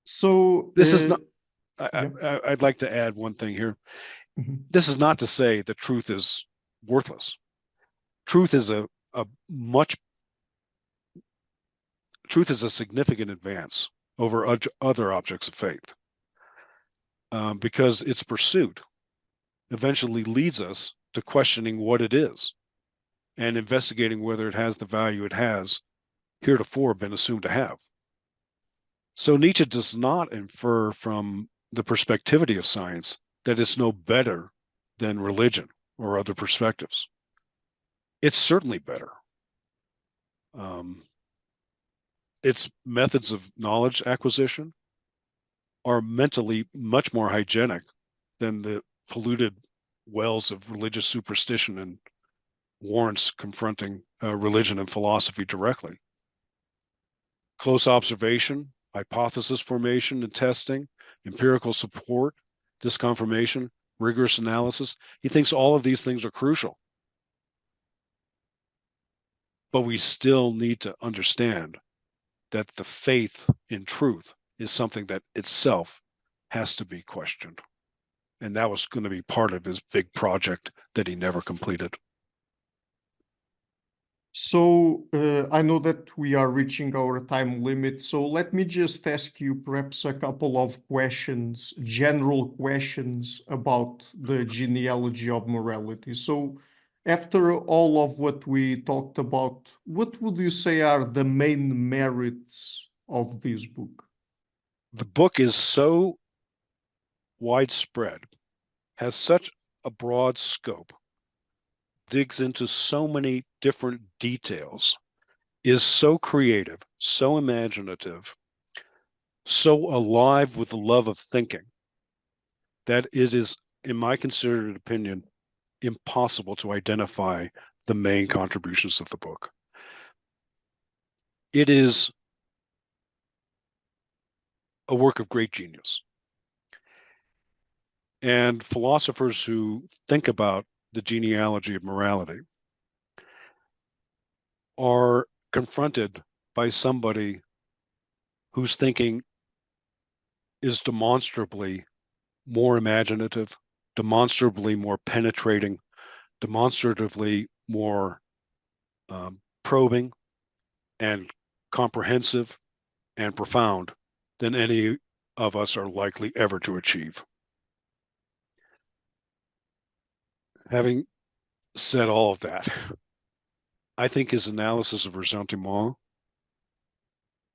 So this is not, yeah. I'd like to add one thing here. Mm-hmm. This is not to say that truth is worthless. truth is a much truth is a significant advance over other objects of faith, because its pursuit eventually leads us to questioning what it is and investigating whether it has the value it has heretofore been assumed to have. So Nietzsche does not infer from the perspectivity of science that it's no better than religion or other perspectives. It's certainly better. Its methods of knowledge acquisition are mentally much more hygienic than the polluted wells of religious superstition and warrants confronting religion and philosophy directly. Close observation, hypothesis formation and testing, empirical support, disconfirmation, rigorous analysis. He thinks all of these things are crucial. But we still need to understand that the faith in truth is something that itself has to be questioned. And that was going to be part of his big project that he never completed. So I know that we are reaching our time limit. So let me just ask you perhaps a couple of questions, general questions about the genealogy of morality. So after all of what we talked about, what would you say are the main merits of this book? The book is so widespread, has such a broad scope, digs into so many different details, is so creative, so imaginative, so alive with the love of thinking, that it is, in my considered opinion, impossible to identify the main contributions of the book. It is a work of great genius. And philosophers who think about the genealogy of morality are confronted by somebody whose thinking is demonstrably more imaginative, demonstrably more penetrating, demonstratively more probing and comprehensive and profound than any of us are likely ever to achieve. Having said all of that, I think his analysis of ressentiment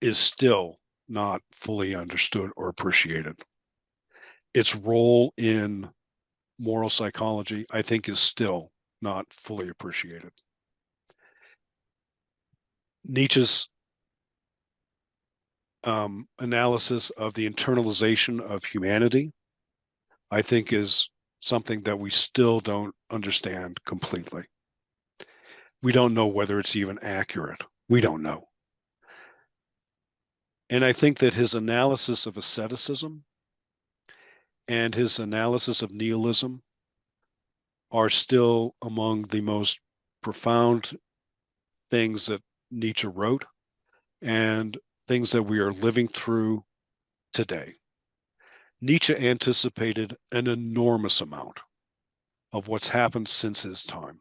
is still not fully understood or appreciated. Its role in moral psychology, I think, is still not fully appreciated. Nietzsche's analysis of the internalization of humanity, I think, is something that we still don't understand completely. We don't know whether it's even accurate. We don't know. And I think that his analysis of asceticism and his analysis of nihilism are still among the most profound things that Nietzsche wrote and things that we are living through today. Nietzsche anticipated an enormous amount of what's happened since his time.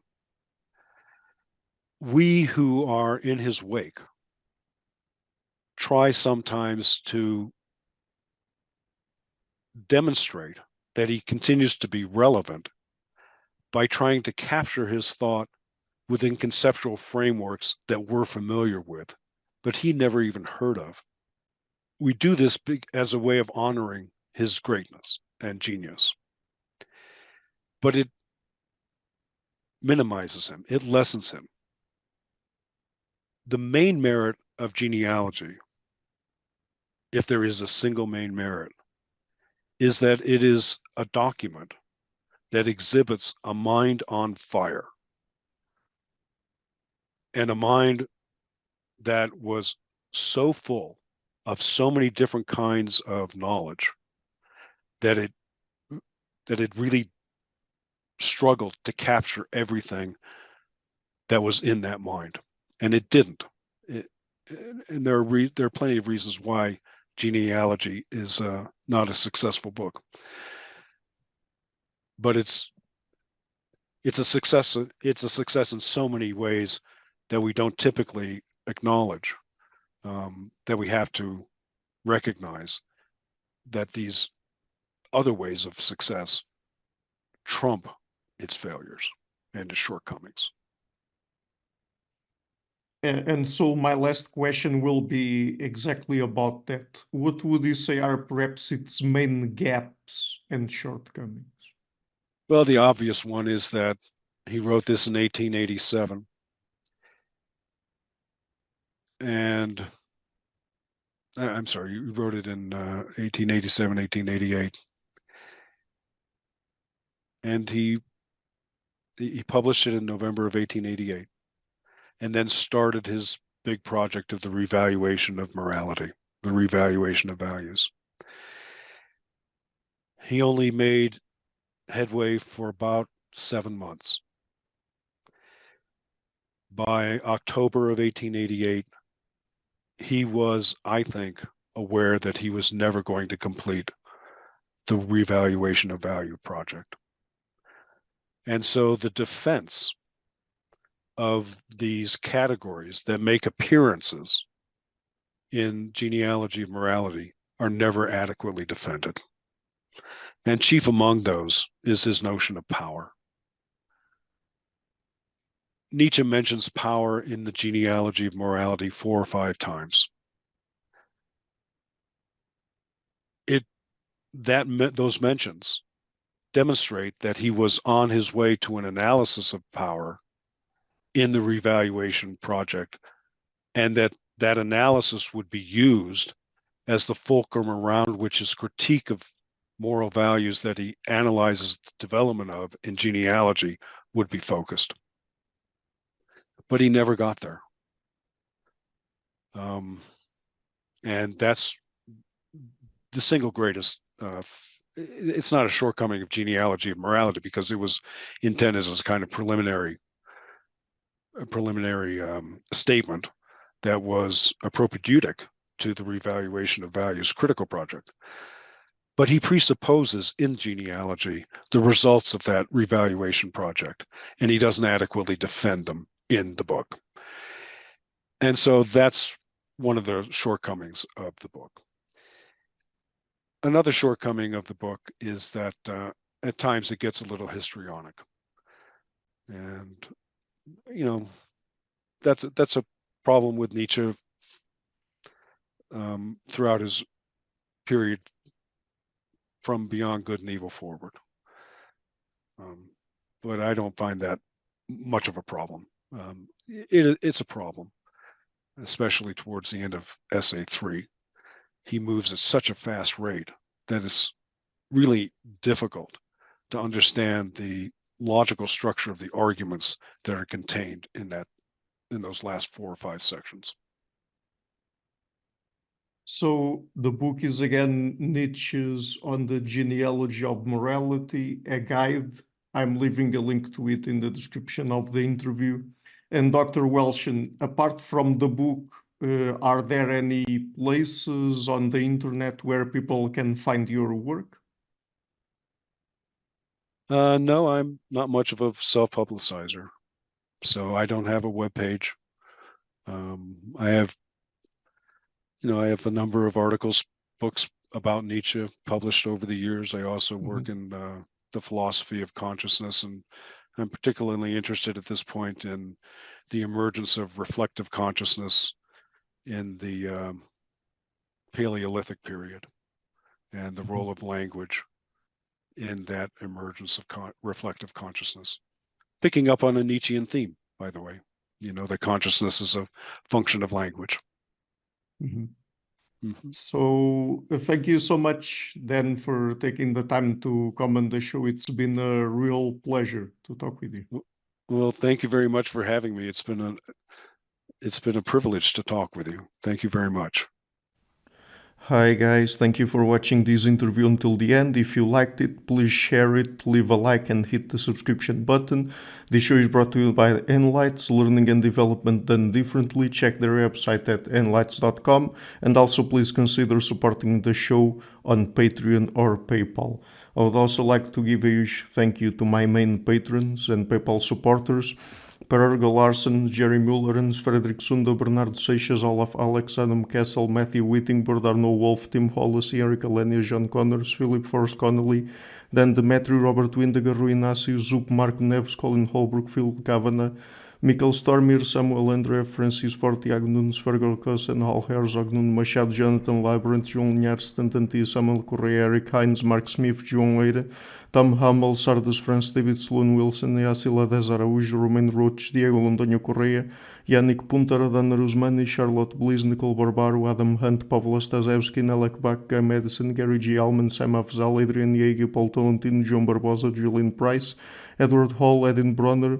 We who are in his wake try sometimes to demonstrate that he continues to be relevant by trying to capture his thought within conceptual frameworks that we're familiar with, but he never even heard of. We do this as a way of honoring his greatness and genius. But it minimizes him, it lessens him. The main merit of genealogy, if there is a single main merit, is that it is a document that exhibits a mind on fire, and a mind that was so full of so many different kinds of knowledge that it really struggled to capture everything that was in that mind, and it didn't. And there are plenty of reasons why genealogy is not a successful book, but it's It's a success. It's a success in so many ways that we don't typically acknowledge, that we have to recognize that these other ways of success trump its failures and its shortcomings. And so my last question will be exactly about that. What would you say are perhaps its main gaps and shortcomings? Well, the obvious one is that he wrote this in 1887, and I'm sorry, he wrote it in 1887, 1888, and he published it in November of 1888, and then started his big project of the revaluation of morality, the revaluation of values. He only made headway for about 7 months. By October of 1888, he was, I think, aware that he was never going to complete the revaluation of value project. And so the defense of these categories that make appearances in Genealogy of Morality are never adequately defended. And chief among those is his notion of power. Nietzsche mentions power in the Genealogy of Morality 4 or 5 times. Those mentions demonstrate that he was on his way to an analysis of power in the revaluation project, and that analysis would be used as the fulcrum around which his critique of moral values that he analyzes the development of in genealogy would be focused. But he never got there. And that's the single greatest, it's not a shortcoming of Genealogy of Morality, because it was intended as a kind of preliminary statement that was a propedeutic to the revaluation of values critical project. But he presupposes in genealogy the results of that revaluation project, and he doesn't adequately defend them in the book. And so that's one of the shortcomings of the book. Another shortcoming of the book is that at times it gets a little histrionic. And, you know, that's a problem with Nietzsche throughout his period from Beyond Good and Evil forward. But I don't find that much of a problem. It's a problem, especially towards the end of Essay 3. He moves at such a fast rate that it's really difficult to understand the logical structure of the arguments that are contained in those last 4 or 5 sections. So the book is again Nietzsche's On the Genealogy of Morality, a guide. I'm leaving a link to it in the description of the interview. And Dr. Welshon, apart from the book, are there any places on the internet where people can find your work? No, I'm not much of a self-publicizer, so I don't have a web page. I have a number of articles, books about Nietzsche published over the years. I also work in the philosophy of consciousness, and I'm particularly interested at this point in the emergence of reflective consciousness in the Paleolithic period and the role of language in that emergence of reflective consciousness. Picking up on a Nietzschean theme, by the way, that consciousness is a function of language. So thank you so much, Dan, for taking the time to come on the show. It's been a real pleasure to talk with you. Well, thank you very much for having me. It's been a privilege to talk with you. Thank you very much. Hi guys, thank you for watching this interview until the end. If you liked it, please share it, leave a like and hit the subscription button. This show is brought to you by Enlights, learning and development done differently. Check their website at enlights.com, and also please consider supporting the show on Patreon or PayPal. I would also like to give a huge thank you to my main patrons and PayPal supporters: Per Ergo Larsen, Jerry Mullerens, Frederick Sundo, Bernardo Seixas, Olaf Alex, Adam Kessel, Matthew Whittingbird, Arno Wolf, Tim Hollis, Eric Alenia, John Connors, Philip Forrest Connolly, Dan Demetri, Robert Windiger, Rui Inácio, Zup, Marco Neves, Colin Holbrook, Phil Kavanagh, Michael Stormir, Samuel André, Francis Forte, Tiago Nunes, Fergal Cossen, Hal Herzog, Nuno Machado, Jonathan Labyrinth, João Linhares, Stantantia, Samuel Correia, Eric Hines, Mark Smith, João Eira, Tom Hummel, Sardas France, David Sloan Wilson, Yacila Dez Araújo, Romain Roach, Diego Londonho Correia, Yannick Punter, Adana Rusmani, Charlotte Bliss, Nicole Barbaro, Adam Hunt, Pavlo Stasevski, Nelek Bach, Guy Madison, Gary G. Allman, Sam Afzal, Adrian Yeager, Paul Tolentino, João Barbosa, Julian Price, Edward Hall, Edin Bronner,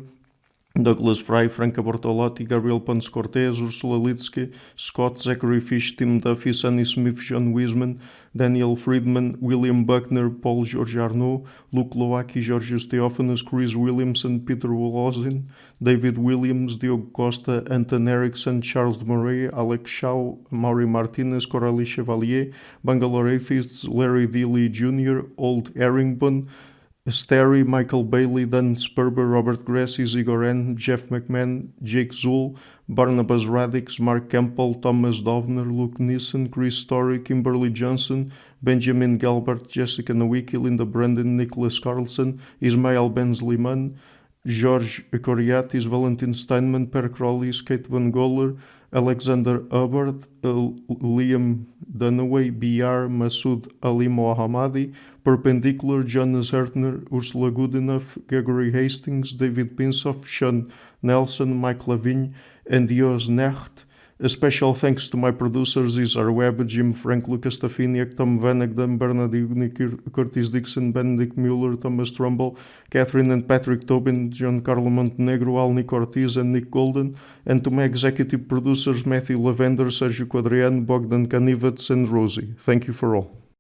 Douglas Fry, Franca Bortolotti, Gabriel Ponce Cortez, Ursula Litsky, Scott, Zachary Fish, Tim Duffy, Sonny Smith, John Wiseman, Daniel Friedman, William Buckner, Paul George Arnaud, Luke Loaki, Georgios Theophanos, Chris Williamson, Peter Wolozin, David Williams, Diogo Costa, Anton Erickson, Charles de Moray, Alex Shaw, Maury Martinez, Coralie Chevalier, Bangalore Atheists, Larry Dealey Jr., Old Erringbon, Sterry, Michael Bailey, Dan Sperber, Robert Grassi, Igor N., Jeff McMahon, Jake Zool, Barnabas Radix, Mark Campbell, Thomas Dovner, Luke Nissen, Chris Story, Kimberly Johnson, Benjamin Galbert, Jessica Nowicki, Linda Brandon, Nicholas Carlson, Ismael Benzliman, George Coriatis, Valentin Steinman, Per Crowley, Kate Van Goller, Alexander Hubbard, Liam Dunaway, BR, Masood Ali Mohammadi, Perpendicular, Jonas Hertner, Ursula Goodenough, Gregory Hastings, David Pinsoff, Sean Nelson, Mike Lavigne, and Dios Necht. A special thanks to my producers: Isar Webb, Jim Frank, Lucas Stafiniak, Tom Vanagdam, Bernard Ugni, Curtis Dixon, Benedict Mueller, Thomas Trumbull, Catherine and Patrick Tobin, Giancarlo Montenegro, Alnick Ortiz, and Nick Golden, and to my executive producers Matthew Lavender, Sergio Quadriano, Bogdan Kanivets, and Rosie. Thank you for all.